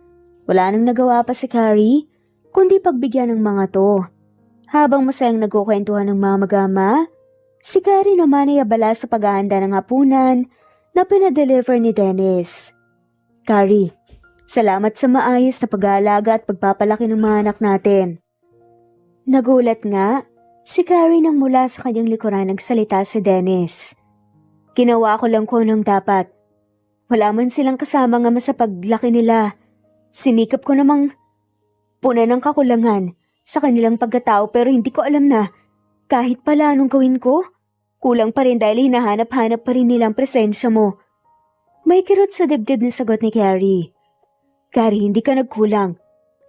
wala nang nagawa pa si Carrie kundi pagbigyan ng mga to. Habang masayang nagkukwentuhan ng mga mag-ama, si Carrie naman ay abala sa paghahanda ng hapunan na pinadeliver ni Dennis. Carrie, salamat sa maayos na pag-aalaga at pagpapalaki ng mga anak natin. Nagulat nga si Carrie nang mula sa kanyang likuran nagsalita si Dennis. Ginawa ko lang kung anong dapat. Wala man silang kasama nga sa paglaki nila. Sinikap ko namang punan ng kakulangan sa kanilang pagkatao pero hindi ko alam na kahit pala anong gawin ko, kulang pa rin dahil hinahanap-hanap pa rin nilang presensya mo. May kirot sa dibdib na sagot ni Carrie. Carrie, hindi ka nagkulang.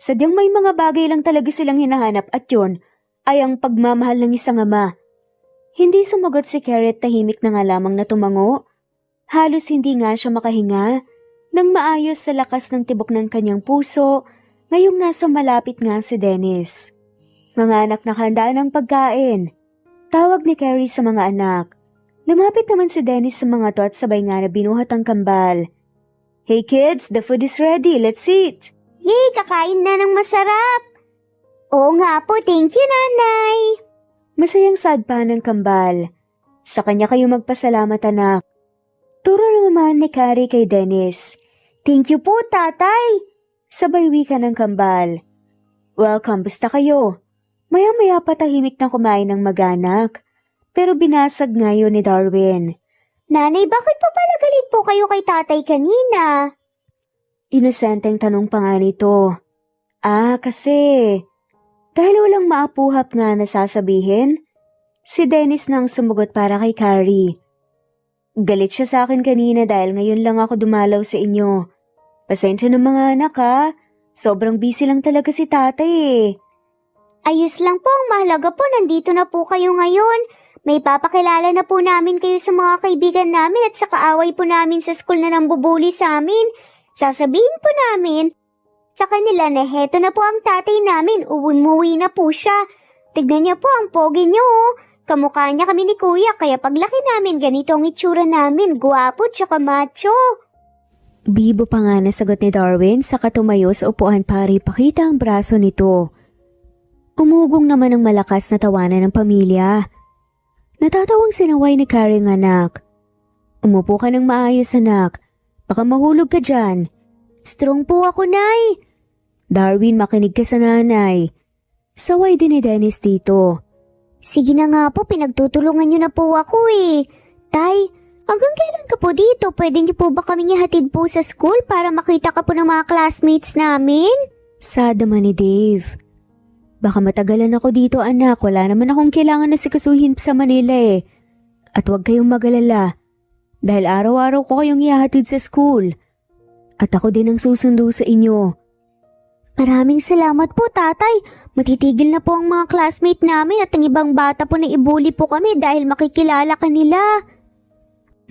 Sadyang may mga bagay lang talaga silang hinahanap at yun ay ang pagmamahal ng isang ama. Hindi sumagot si Carrie at tahimik na nga lamang na tumango. Halos hindi nga siya makahinga nang maayos sa lakas ng tibok ng kanyang puso ngayong nasa malapit nga si Dennis. Mga anak nakahanda ng pagkain. Tawag ni Carrie sa mga anak. Lumapit naman si Dennis sa mga to at sabay nga na binuhat ang kambal. Hey kids, the food is ready. Let's eat! Yay, kakain na ng masarap. Oo nga po, thank you nanay. Masayang sadpa ng kambal. Sa kanya kayo magpasalamat anak. Turo naman ni Carrie kay Dennis. Thank you po tatay. Sabay wika ng kambal. Welcome, basta kayo. Maya-maya pa tahimik na kumain ng mag-anak. Pero binasag nga yun ni Darwin. Nanay, bakit pa pala galit po kayo kay tatay kanina? Inosenteng tanong pa nga nito. Kasi dahil walang maapuhap nga na sasabihin, si Dennis nang sumugot para kay Carrie. Galit siya sa akin kanina dahil ngayon lang ako dumalaw sa inyo. Pasensya ng mga anak ha. Sobrang busy lang talaga si tatay eh. Ayos lang po, ang mahalaga po, nandito na po kayo ngayon. May papakilala na po namin kayo sa mga kaibigan namin at sa kaaway po namin sa school na nambubuli sa amin. Sasabihin po namin sa kanila na heto na po ang tatay namin, umuwi na po siya. Tignan niyo po ang pogi niyo oh. Kamukha niya kami ni kuya, kaya paglaki namin ganito ang itsura namin, guwapo tsaka macho. Bibo pa nga nasagot ni Darwin saka tumayo sa upuan para ipakita ang braso nito. Umugong naman ang malakas na tawanan ng pamilya. Natatawang sinaway ni Carrie ang anak. Umupo ka ng maayos anak, baka mahulog ka dyan. Strong po ako, Nay. Darwin, makinig ka sa nanay. Saway din ni Dennis dito. Sige na nga po, pinagtutulungan niyo na po ako eh. Tay, hanggang kailan ka po dito? Pwede niyo po ba kaming ihatid po sa school para makita ka po ng mga classmates namin? Sad naman ni Dave. Baka matagalan ako dito anak, wala naman akong kailangan na sikasuhin sa Manila eh. At huwag kayong magalala, dahil araw-araw ko kayong ihahatid sa school. At ako din ang susundo sa inyo. Maraming salamat po tatay. Matitigil na po ang mga classmate namin at ang ibang bata po na ibuli po kami dahil makikilala ka nila.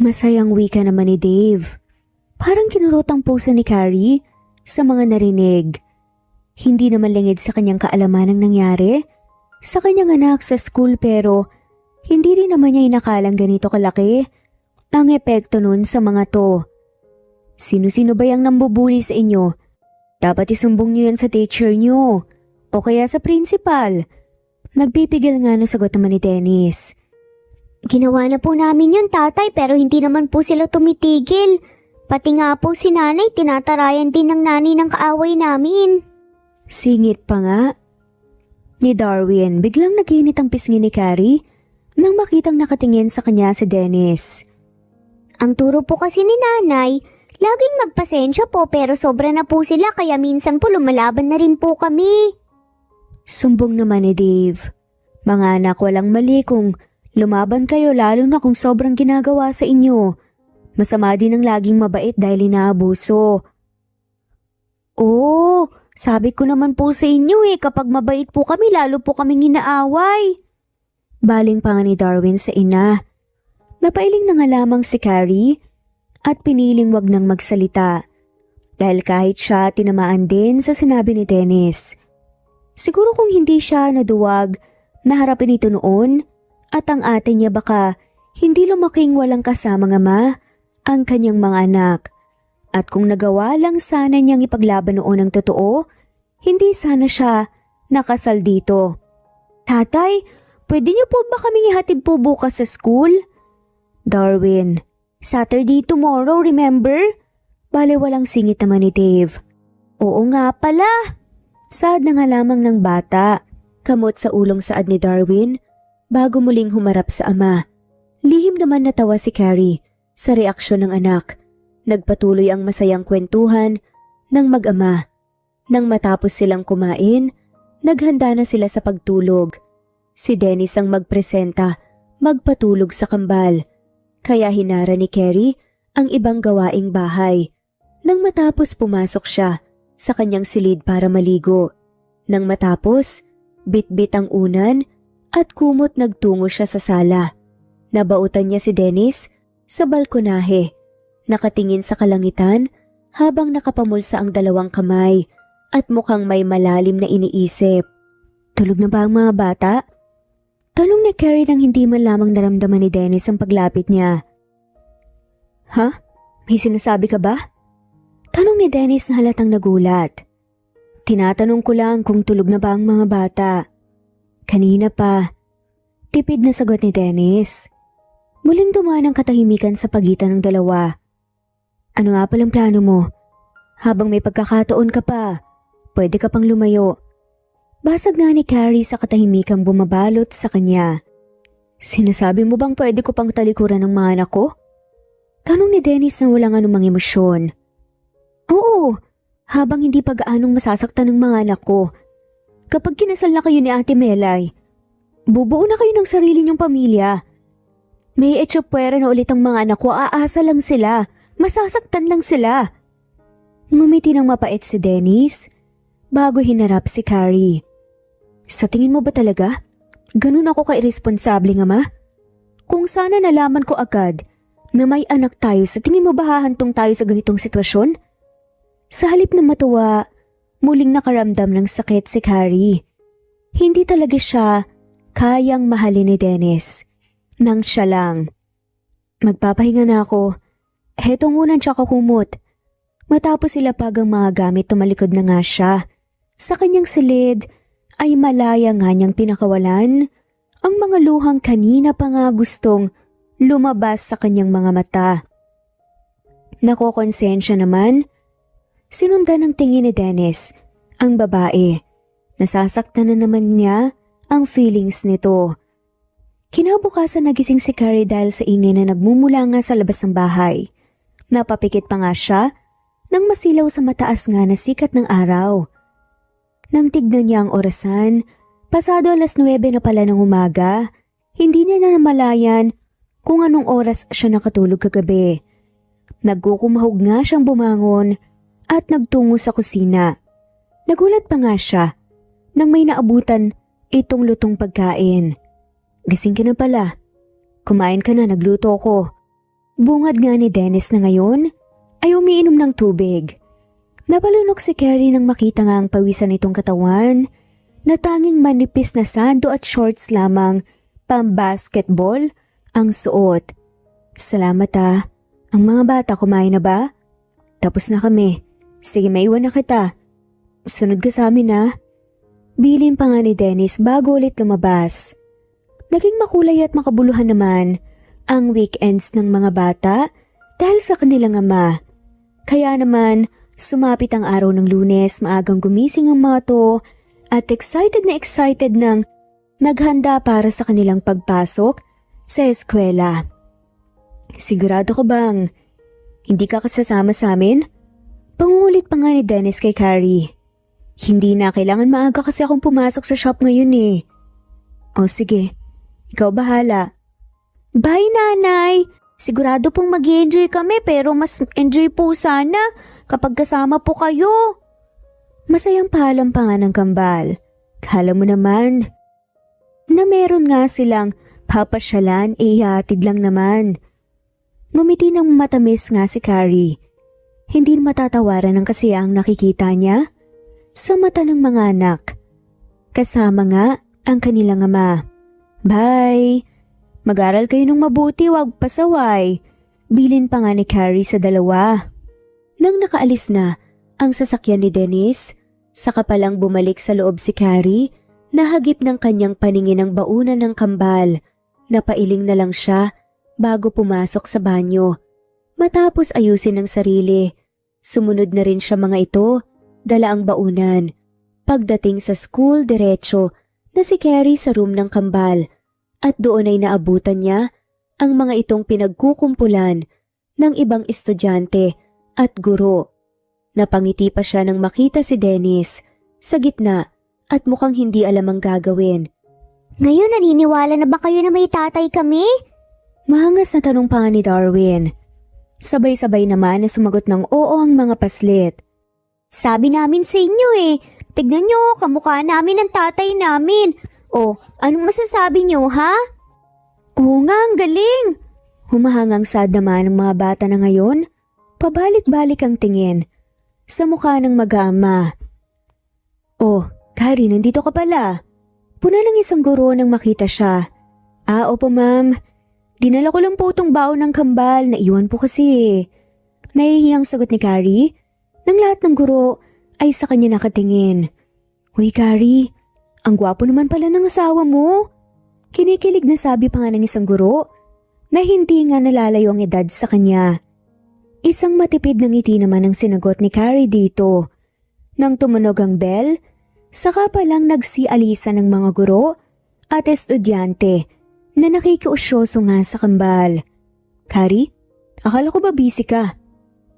Masayang wika naman ni Dave. Parang kinurot ang puso ni Carrie sa mga narinig. Hindi naman lingid sa kanyang kaalaman ang nangyari sa kanyang anak sa school pero hindi rin naman niya inakalang ganito kalaki ang epekto nun sa mga to. Sino-sino ba yung nambubuli sa inyo? Dapat isumbong niyo yan sa teacher niyo o kaya sa principal. Nagpipigil nga na sagot naman ni Dennis. Ginawa na po namin yun tatay pero hindi naman po sila tumitigil. Pati nga po si nanay tinatarayan din ng nanay ng kaaway namin. Singit pa nga. Ni Darwin, biglang naginit ang pisngi ni Carrie nang makitang nakatingin sa kanya si Dennis. Ang turo po kasi ni nanay, laging magpasensya po pero sobra na po sila kaya minsan po lumalaban na rin po kami. Sumbong naman ni Dave. Mga anak, walang mali kung lumaban kayo lalo na kung sobrang ginagawa sa inyo. Masama din ang laging mabait dahil inaabuso. Oh, sabi ko naman po sa inyo kapag mabait po kami lalo po kaming inaaway. Baling pa nga ni Darwin sa ina. Napailing na nga lamang si Carrie at piniling wag nang magsalita dahil kahit siya tinamaan din sa sinabi ni Dennis. Siguro kung hindi siya naduwag na harapin ito noon at ang ate niya baka hindi lumaking walang kasamang ama ang kanyang mga anak. At kung nagawa lang sana niyang ipaglaban noon ang totoo, hindi sana siya nakasal dito. Tatay, pwede niyo po ba kaming ihatid po bukas sa school? Darwin, Saturday tomorrow, remember? Bale walang singit naman ni Dave. Oo nga pala. Saad na nga lamang ng bata. Kamot sa ulong saad ni Darwin bago muling humarap sa ama. Lihim naman natawa si Carrie sa reaksyon ng anak. Nagpatuloy ang masayang kwentuhan ng mag-ama. Nang matapos silang kumain, naghanda na sila sa pagtulog. Si Dennis ang magpresenta, magpatulog sa kambal. Kaya hinara ni Carrie ang ibang gawaing bahay. Nang matapos pumasok siya sa kanyang silid para maligo. Nang matapos, bit-bit ang unan at kumot nagtungo siya sa sala. Nabautan niya si Dennis sa balkonahe. Nakatingin sa kalangitan habang nakapamulsa ang dalawang kamay at mukhang may malalim na iniisip. Tulog na ba ang mga bata? Tanong ni Carrie nang hindi man lamang naramdaman ni Dennis ang paglapit niya. Ha? May sinasabi ka ba? Tanong ni Dennis na halatang nagulat. Tinatanong ko lang kung tulog na ba ang mga bata. Kanina pa. Tipid na sagot ni Dennis. Muling dumaan ang katahimikan sa pagitan ng dalawa. Ano nga palang plano mo? Habang may pagkakataon ka pa, pwede ka pang lumayo. Basag nga ni Carrie sa katahimikang bumabalot sa kanya. Sinasabi mo bang pwede ko pang talikuran ng mga anak ko? Tanong ni Dennis na walang anumang emosyon. Oo, habang hindi pa gaanong masasaktan ng mga anak ko. Kapag kinasal na kayo ni Ate Melay, bubuo na kayo ng sarili niyong pamilya. May etsapwera na ulit ang mga anak ko, aasa lang sila. Masasaktan lang sila. Ngumiti ng mapait si Dennis bago hinarap si Carrie. Sa tingin mo ba talaga? Ganun ako ka-irresponsable nga ma? Kung sana nalaman ko agad na may anak tayo, sa tingin mo ba hahantong tayo sa ganitong sitwasyon? Sa halip na matuwa, muling nakaramdam ng sakit si Carrie. Hindi talaga siya kayang mahalin ni Dennis nang siya lang. Magpapahinga na ako. Hetong unang tsaka kumot. Matapos ilapag ang mga gamit, tumalikod na nga siya. Sa kanyang silid ay malaya nga niyang pinakawalan ang mga luhang kanina pa nga gustong lumabas sa kanyang mga mata. Nakokonsensya naman. Sinundan ng tingin ni Dennis ang babae. Nasasaktan na naman niya ang feelings nito. Kinabukasan nagising si Carrie dahil sa ingay na nagmumula nga sa labas ng bahay. Napapikit pa nga siya nang masilaw sa mataas nga na sikat ng araw. Nang tignan niya ang orasan, pasado 9:00 na pala ng umaga, hindi niya na namalayan kung anong oras siya nakatulog kagabi. Nagkukumahog nga siyang bumangon at nagtungo sa kusina. Nagulat pa nga siya nang may naabutan itong lutong pagkain. Gising ka na pala. Kumain ka na, nagluto ko. Bungad nga ni Dennis na ngayon ay umiinom ng tubig. Napalunok si Carrie nang makita nga ang pawisan nitong katawan na tanging manipis na sando at shorts lamang pang-basketball ang suot. Salamat ah. Ang mga bata kumain na ba? Tapos na kami. Sige, maiwan na kita. Sunod ka sa amin ah. Bilin pa nga ni Dennis bago ulit lumabas. Naging makulay at makabuluhan naman ang weekends ng mga bata dahil sa kanilang ama. Kaya naman, sumapit ang araw ng Lunes, maagang gumising ang mga to at excited nang naghanda para sa kanilang pagpasok sa eskwela. Sigurado ko bang hindi ka kasasama sa amin? Pangungulit pa nga ni Dennis kay Carrie. Hindi na, kailangan maaga kasi akong pumasok sa shop ngayon eh. O sige. Ikaw bahala. Bye, nanay. Sigurado pong mag-enjoy kami pero mas enjoy po sana kapag kasama po kayo. Masayang paalam pa nga ng kambal. Kala mo naman na meron nga silang papasyalan, ihatid lang naman. Ngumiti ng matamis nga si Carrie. Hindi matatawaran ng kasiyang nakikita niya sa mata ng mga anak. Kasama nga ang kanilang ama. Bye! Mag-aral kayo ng mabuti, wag pasaway. Bilin pa nga ni Carrie sa dalawa. Nang nakaalis na ang sasakyan ni Dennis, saka palang bumalik sa loob si Carrie, nahagip ng kanyang paningin ang baunan ng kambal. Napailing na lang siya bago pumasok sa banyo. Matapos ayusin ang sarili, sumunod na rin siya mga ito, dala ang baunan. Pagdating sa school, diretso na si Carrie sa room ng kambal at doon ay naabutan niya ang mga itong pinagkukumpulan ng ibang estudyante at guro. Napangiti pa siya nang makita si Dennis sa gitna at mukhang hindi alam ang gagawin. Ngayon naniniwala na ba kayo na may tatay kami? Mahangas na tanong pa nga ni Darwin. Sabay-sabay naman na sumagot ng oo ang mga paslit. Sabi namin sa inyo eh. Tignan nyo, kamukha namin ang tatay namin. O, anong masasabi nyo, ha? Oo nga, ang galing! Humahangang sad naman ng mga bata na ngayon. Pabalik-balik ang tingin sa mukha ng mag-aama. Oh, Carrie, nandito ka pala. Puna ng isang guro nang makita siya. Opo ma'am. Dinala ko lang po itong baon ng kambal, naiwan po kasi eh. Nahihiyang sagot ni Carrie nang lahat ng guro ay sa kanya nakatingin. Uy Carrie, ang gwapo naman pala ng asawa mo. Kinikilig na sabi pa nga ng isang guro na hindi nga nalalayo ang edad sa kanya. Isang matipid na ngiti naman ang sinagot ni Carrie dito. Nang tumunog ang bell, saka palang nagsialisa ng mga guro at estudyante na nakikiusyoso nga sa kambal. Carrie, akala ko ba busy ka?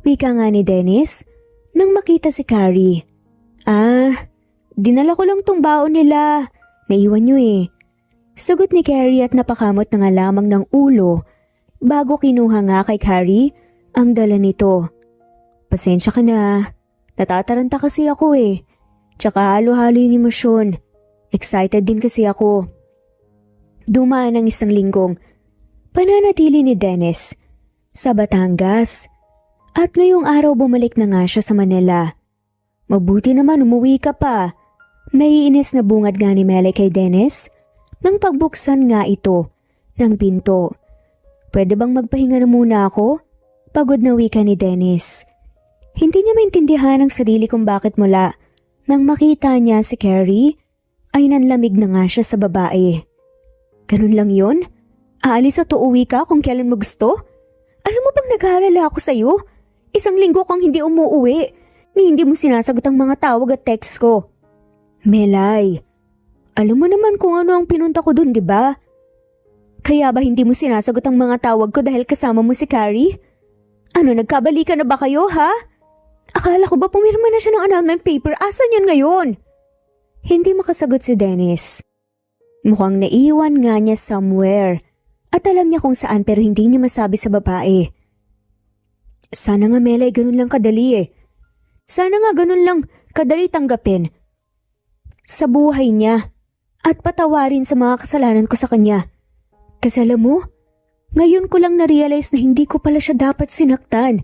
Wika nga ni Dennis nang makita si Carrie. Dinala ko lang tong baon nila. Naiwan nyo eh. Sagot ni Carrie at napakamot na nga lamang ng ulo bago kinuha nga kay Carrie ang dala nito. Pasensya ka na, natataranta kasi ako eh. Tsaka halo-halo yung emosyon. Excited din kasi ako. Dumaan ang isang linggong pananatili ni Dennis sa Batangas at ngayong araw bumalik na nga siya sa Manila. Mabuti naman umuwi ka pa. Naiinis na bungad nga ni Melay kay Dennis nang pagbuksan nga ito ng pinto. Pwede bang magpahinga na muna ako? Pagod na wika ni Dennis. Hindi niya maintindihan ang sarili kung bakit mula nang makita niya si Carrie ay nanlamig na nga siya sa babae. Ganun lang yon? Aalis at uuwi ka kung kailan mo gusto? Alam mo bang nag-aalala ako sa'yo? Isang linggo kang hindi umuuwi ni hindi mo sinasagot ang mga tawag at text ko. Melay, alam mo naman kung ano ang pinunta ko dun, di ba? Kaya ba hindi mo sinasagot ang mga tawag ko dahil kasama mo si Carrie? Ano, nagkabalikan na ba kayo, ha? Akala ko ba pumirma na siya ng annulment paper? Asan yan ngayon? Hindi makasagot si Dennis. Mukhang naiwan nga niya somewhere at alam niya kung saan pero hindi niya masabi sa babae. Sana nga Melay ganun lang kadali eh. Sana nga ganun lang kadali tanggapin sa buhay niya at patawarin sa mga kasalanan ko sa kanya. Kasi alam mo, ngayon ko lang na-realize na hindi ko pala siya dapat sinaktan.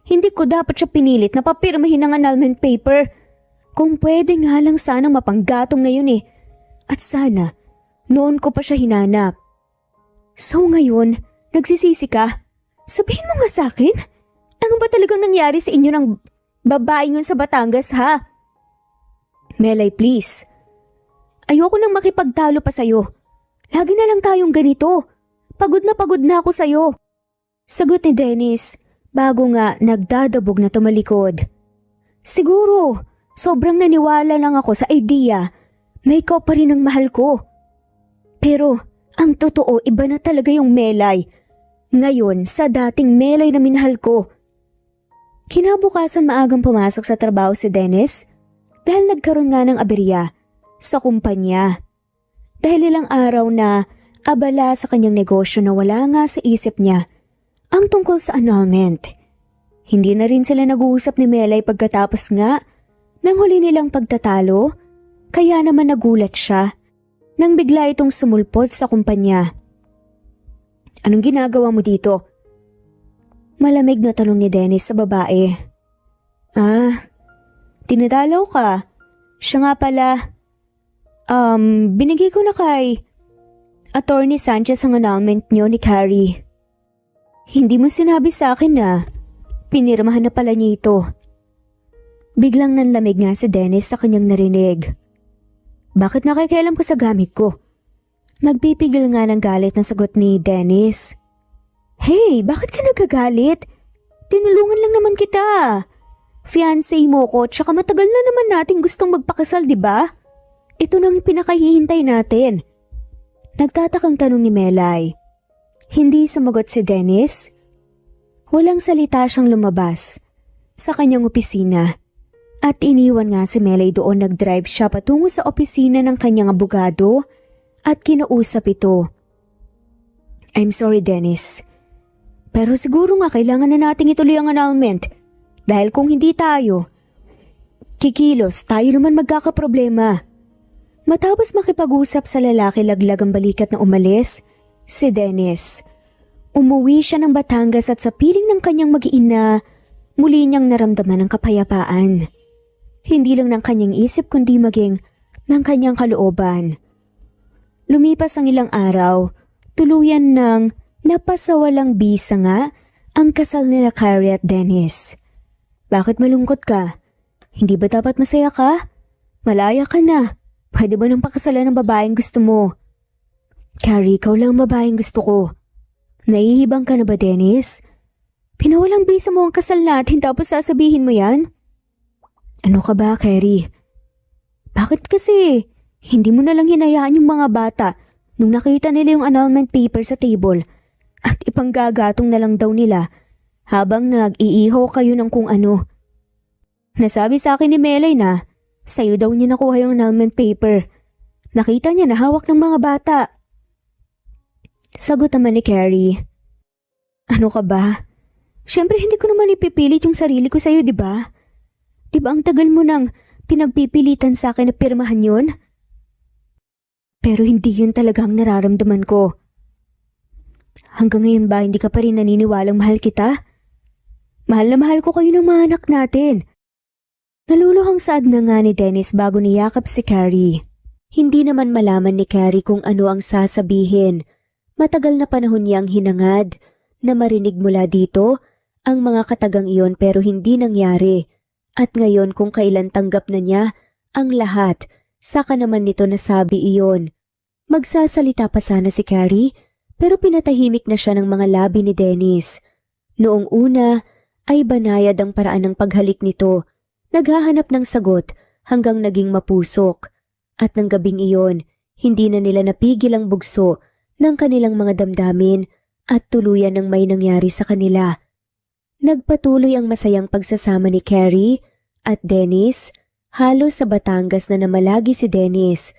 Hindi ko dapat siya pinilit na papirmahin ang annulment paper. Kung pwede nga lang sanang mapanggatong na yun eh. At sana, noon ko pa siya hinanap. So ngayon, nagsisisi ka? Sabihin mo nga sa akin, ano ba talagang nangyari sa inyo ng babaeng yun sa Batangas ha? Melay, please. Ayoko nang makipagtalo pa sa'yo. Lagi na lang tayong ganito. Pagod na ako sa'yo. Sagot ni Dennis bago nga nagdadabog na tumalikod. Siguro, sobrang naniwala lang ako sa idea na ikaw pa rin ang mahal ko. Pero, ang totoo iba na talaga yung Melay. Ngayon, sa dating Melay na minahal ko. Kinabukasan maagang pumasok sa trabaho si Dennis dahil nagkaroon nga ng aberya sa kumpanya. Dahil ilang araw na abala sa kanyang negosyo na wala nga sa isip niya ang tungkol sa annulment. Hindi na rin sila nag-uusap ni Melay pagkatapos nga nang huli nilang pagtatalo, kaya naman nagulat siya nang bigla itong sumulpot sa kumpanya. Anong ginagawa mo dito? Malamig na tanong ni Dennis sa babae. Tinadalaw ka. Siya nga pala, binigay ko na kay Attorney Sanchez ang annulment niyo ni Carrie. Hindi mo sinabi sa akin na pinirmahan na pala niya ito. Biglang nanlamig nga si Dennis sa kanyang narinig. Bakit nakikialam ko sa gamit ko? Nagpipigil nga ng galit na sagot ni Dennis. Hey, bakit ka nagagalit? Tinulungan lang naman kita. Fiancé mo ko, tsaka matagal na naman nating gustong magpakasal, di ba? Ito nang pinakahihintay natin. Nagtatakang tanong ni Melay. Hindi sumagot si Dennis. Walang salita siyang lumabas sa kanyang opisina at iniwan nga si Melay doon. Nag-drive siya patungo sa opisina ng kanyang abogado at kinausap ito. I'm sorry Dennis, pero siguro nga kailangan na nating ituloy ang annulment dahil kung hindi tayo kikilos, tayo naman magkakaproblema. Matapos makipag-usap sa lalaki laglag ang balikat na umalis, si Dennis. Umuwi siya ng Batangas at sa piling ng kanyang mag-iina, muli niyang naramdaman ang kapayapaan. Hindi lang ng kanyang isip kundi maging ng kanyang kalooban. Lumipas ang ilang araw, tuluyan ng napasawalang bisa nga ang kasal nila Carrie at Dennis. Bakit malungkot ka? Hindi ba dapat masaya ka? Malaya ka na. Pwede ba nang pakasalan ng babaeng gusto mo? Carrie, ikaw lang ang babaeng gusto ko. Nahihibang ka na ba, Dennis? Pinawalang bisa mo ang kasal natin tapos sasabihin mo yan? Ano ka ba, Carrie? Bakit kasi hindi mo na lang hinayaan yung mga bata nung nakita nila yung annulment paper sa table at ipanggagatong na lang daw nila habang nag-iihaw kayo ng kung ano? Nasabi sa akin ni Melay na sa'yo daw niya nakuha yung annulment paper. Nakita niya na hawak ng mga bata. Sagot naman ni Carrie. Ano ka ba? Siyempre hindi ko naman ipipilit yung sarili ko sa'yo, di ba? Di ba ang tagal mo nang pinagpipilitan sa akin na pirmahan yun? Pero hindi yun talaga ang nararamdaman ko. Hanggang ngayon ba hindi ka pa rin naniniwalang mahal kita? Mahal na mahal ko kayo ng mga anak natin. Naluluhang saad na nga ni Dennis bago niyakap si Carrie. Hindi naman malaman ni Carrie kung ano ang sasabihin. Matagal na panahon niyang hinangad na marinig mula dito ang mga katagang iyon pero hindi nangyari. At ngayon kung kailan tanggap na niya ang lahat, saka naman nito nasabi iyon. Magsasalita pa sana si Carrie pero pinatahimik na siya ng mga labi ni Dennis. Noong una ay banayad ang paraan ng paghalik nito. Naghahanap ng sagot hanggang naging mapusok. At ng gabing iyon, hindi na nila napigil ang bugso ng kanilang mga damdamin at tuluyan ng may nangyari sa kanila. Nagpatuloy ang masayang pagsasama ni Carrie at Dennis halos sa Batangas na namalagi si Dennis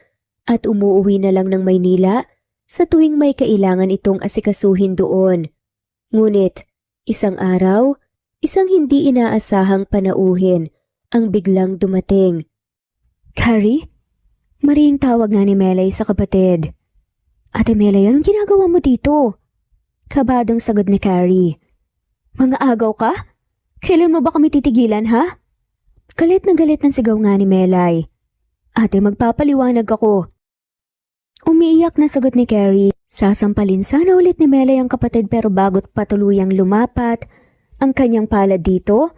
at umuuwi na lang ng Maynila sa tuwing may kailangan itong asikasuhin doon. Ngunit, isang araw, isang hindi inaasahang panauhin ang biglang dumating. Carrie? Maring tawag nga ni Melay sa kapatid. Ate Melay, anong ginagawa mo dito? Kabadong sagot ni Carrie. Mga agaw ka? Kailan mo ba kami titigilan, ha? Galit ng sigaw nga ni Melay. Ate, magpapaliwanag ako. Umiiyak na sagot ni Carrie. Sasampalin sana ulit ni Melay ang kapatid pero bago't patuluyang lumapat ang kanyang palad dito,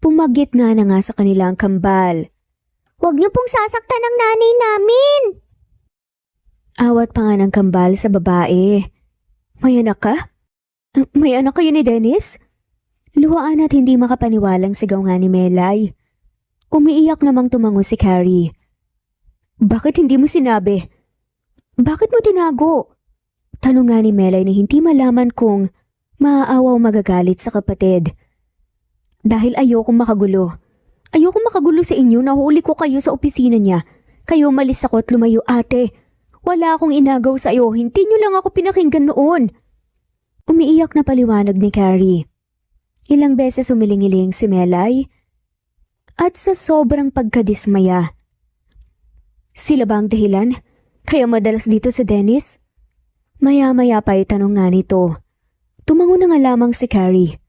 pumagit na nga sa kanilang kambal. Huwag niyo pong sasaktan ang nanay namin! Awat pa nga ng kambal sa babae. May anak ka? May anak kayo ni Dennis? Luhaan at hindi makapaniwalang sigaw nga ni Melay. Umiiyak namang tumango si Carrie. Bakit hindi mo sinabi? Bakit mo tinago? Tanong nga ni Melay na hindi malaman kung maaawa o magagalit sa kapatid. Dahil ayokong makagulo. Ayokong makagulo sa inyo, nahuli ko kayo sa opisina niya. Kayo malis ako at lumayo, ate. Wala akong inagaw sa iyo, hindi niyo lang ako pinakinggan noon. Umiiyak na paliwanag ni Carrie. Ilang beses umiling-iling si Melay. At sa sobrang pagkadismaya. Sila ba ang dahilan? Kaya madalas dito sa Dennis? Maya-maya pa itanong nga nito. Tumango na nga lamang si Carrie.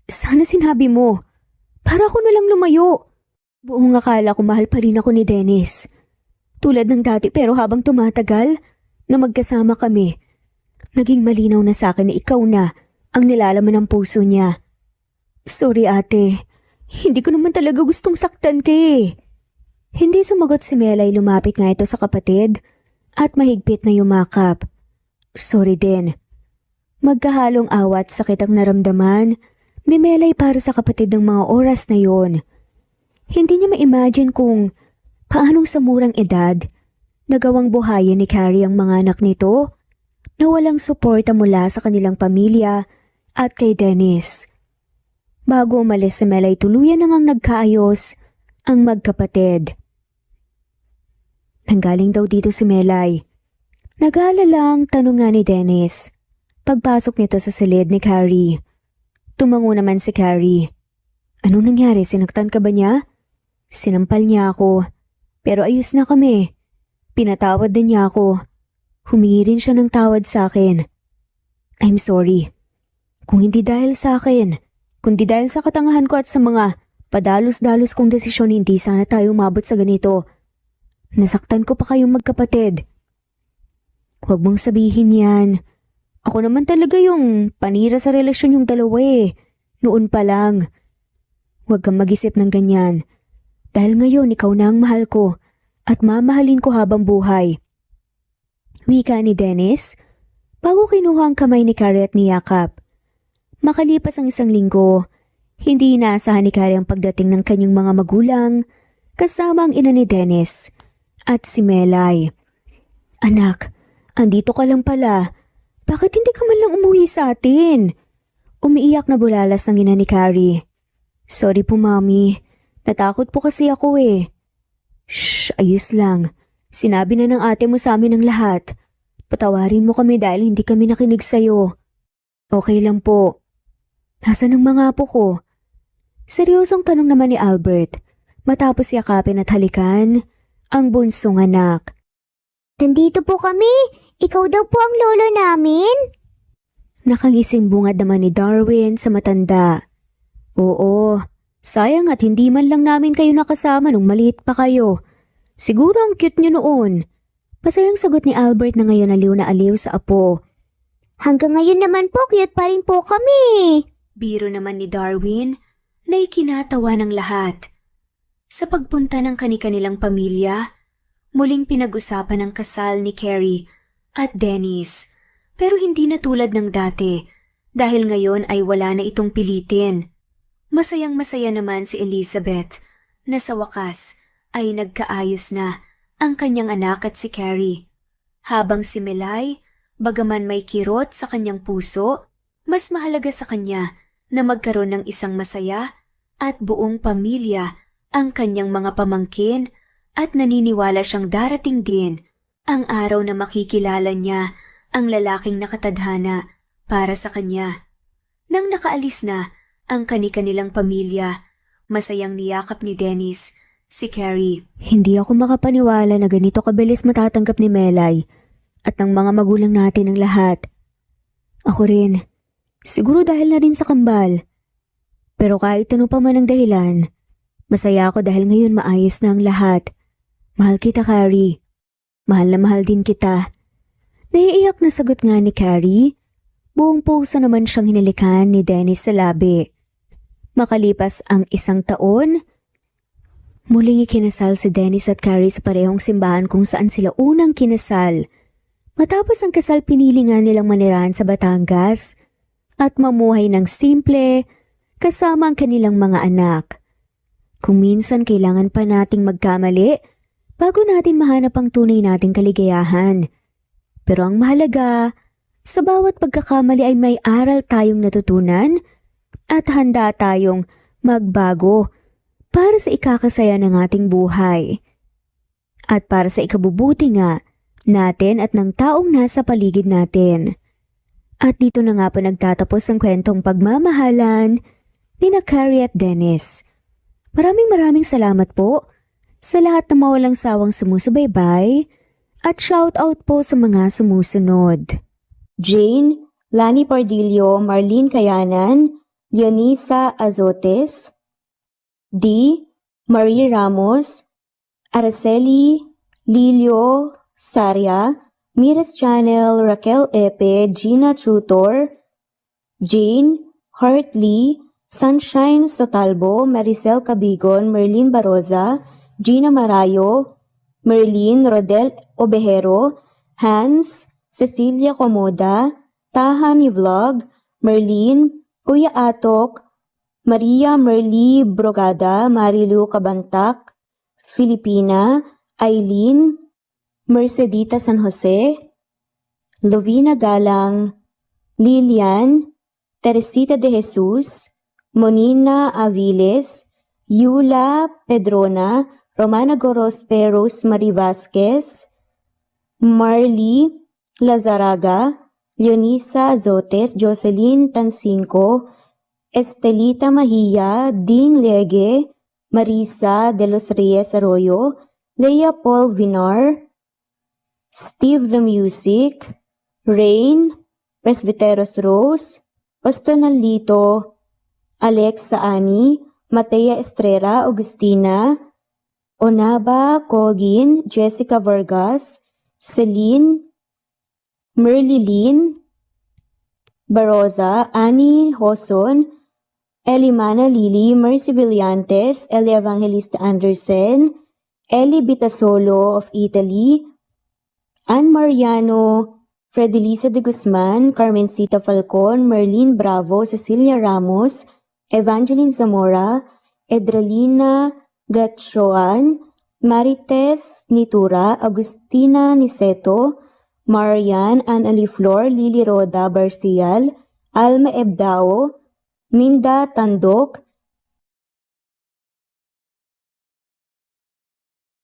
Sana sinabi mo. Para ako na lang lumayo. Buong akala ko mahal pa rin ako ni Dennis. Tulad ng dati pero habang tumatagal na magkasama kami, naging malinaw na sa akin na ikaw na ang nilalaman ng puso niya. Sorry ate, hindi ko naman talaga gustong saktan ka eh. Hindi sumagot si Melay, lumapit nga ito sa kapatid at mahigpit na yumakap. Sorry din. Magkahalong awat sakit ang naramdaman ni Melay para sa kapatid ng mga oras na yon. Hindi niya ma-imagine kung paanong sa murang edad nagawang buhayin ni Carrie ang mga anak nito na walang suporta mula sa kanilang pamilya at kay Dennis. Bago umalis si Melay, tuluyan na ngang nagkaayos ang magkapatid. Nanggaling daw dito si Melay. Nag-aalalang tanong nga ni Dennis. Pagpasok nito sa silid ni Carrie. Tumango naman si Carrie. Anong nangyari? Sinaktan ka ba niya? Sinampal niya ako. Pero ayos na kami. Pinatawad din niya ako. Humingi rin siya ng tawad sa akin. I'm sorry. Kung hindi dahil sa akin, kundi dahil sa katangahan ko at sa mga padalos-dalos kong desisyon, hindi sana tayo umabot sa ganito. Nasaktan ko pa kayong magkapatid. Huwag mong sabihin yan. Ako naman talaga yung panira sa relasyon yung dalawa eh. Noon pa lang. Huwag kang mag-isip ng ganyan. Dahil ngayon ikaw na ang mahal ko at mamahalin ko habang buhay. Wika ni Dennis, bago kinuha ang kamay ni Carrie at niyakap. Makalipas ang 1 linggo, hindi inaasahan ni Carrie ang pagdating ng kanyang mga magulang kasama ang ina ni Dennis at si Melay. Anak, andito ka lang pala. Bakit hindi ka man lang umuwi sa atin? Umiiyak na bulalas ng ina ni Carrie. Sorry po, Mami. Natakot po kasi ako eh. Shh, ayos lang. Sinabi na ng ate mo sa amin ang lahat. Patawarin mo kami dahil hindi kami nakinig sa'yo. Okay lang po. Nasaan ang mga apo ko? Seryosong tanong naman ni Albert matapos yakapin at halikan ang bunsong anak. Nandito po kami. Ikaw daw po ang lolo namin. Nakangising bungad naman ni Darwin sa matanda. Oo, sayang at hindi man lang namin kayo nakasama nung maliit pa kayo. Siguro ang cute nyo noon. Masayang sagot ni Albert na ngayon aliw na aliw sa apo. Hanggang ngayon naman po, cute pa rin po kami. Biro naman ni Darwin na ikinatawa ng lahat. Sa pagpunta ng kani-kanilang pamilya, muling pinag-usapan ang kasal ni Carrie at Dennis. Pero hindi na tulad ng dati dahil ngayon ay wala na itong pilitin. Masayang-masaya naman si Elizabeth na sa wakas ay nagkaayos na ang kanyang anak at si Carrie. Habang si Melay, bagaman may kirot sa kanyang puso, mas mahalaga sa kanya na magkaroon ng isang masaya at buong pamilya ang kanyang mga pamangkin at naniniwala siyang darating din ang araw na makikilala niya ang lalaking nakatadhana para sa kanya. Nang nakaalis na ang kani-kanilang pamilya, masayang niyakap ni Dennis si Carrie. Hindi ako makapaniwala na ganito kabilis matatanggap ni Melay at ng mga magulang natin ang lahat. Ako rin. Siguro dahil na rin sa kambal. Pero kahit ano pa man ang dahilan, masaya ako dahil ngayon maayos na ang lahat. Mahal kita, Carrie. Mahal na mahal din kita. Naiiyak na sagot nga ni Carrie. Buong puso naman siyang hinalikan ni Dennis sa labi. Makalipas ang 1 taon, muling ikinasal si Dennis at Carrie sa parehong simbahan kung saan sila unang kinasal. Matapos ang kasal, pinili nga nilang manirahan sa Batangas at mamuhay ng simple kasama ang kanilang mga anak. Kung minsan kailangan pa nating magkamali bago natin mahanap ang tunay nating kaligayahan. Pero ang mahalaga, sa bawat pagkakamali ay may aral tayong natutunan at handa tayong magbago para sa ikakasaya ng ating buhay. At para sa ikabubuti nga natin at ng taong nasa paligid natin. At dito na nga po nagtatapos ang kwentong pagmamahalan ni Carrie at Dennis. Maraming salamat po sa lahat na mawalang sawang sumusubaybay at shout out po sa mga sumusunod. Jane, Lani Pardillo, Marlene Kayanan, Leonisa Azotes, D. Marie Ramos, Araceli Lilio Saria, Miras Channel, Raquel Epe, Gina Tutor, Jane, Hartley, Sunshine Sotalbo, Maricel Cabigon, Merlin Baroza, Gina Marayo, Merlin Rodel Obejero, Hans, Cecilia Comoda, Tahani Vlog, Merlin, Kuya Atok, Maria Merly Brogada, Marilu Cabantac, Filipina, Eileen, Mercedita San Jose, Lovina Galang, Lilian, Teresita de Jesus, Monina Aviles, Yula Pedrona, Romana Gorospe, Rosemary Vasquez, Marley Lazaraga, Leonisa Azotes, Jocelyn Tancinco, Estelita Mahia, Ding Lege, Marisa de los Reyes Arroyo, Leia Paul Vinar, Steve the Music, Rain, Presbyteros Rose, Ostonalito, Alexa Ani, Matea Estrera, Agustina, Onaba Cogin, Jessica Vargas, Celine, Merlilin, Baroza, Annie Hoson, Elimana Lili, Mercy Villantes, Eli Evangelista Anderson, Eli Bitasolo of Italy, Ann Mariano, Fredelisa de Guzman, Carmencita Falcon, Merlin Bravo, Cecilia Ramos, Evangeline Zamora, Edralina Gatchoan, Marites Nitura, Agustina Niceto, Marian, Ann Aliflor, Lily Roda Barcial, Alma Ebdao, Minda Tandok,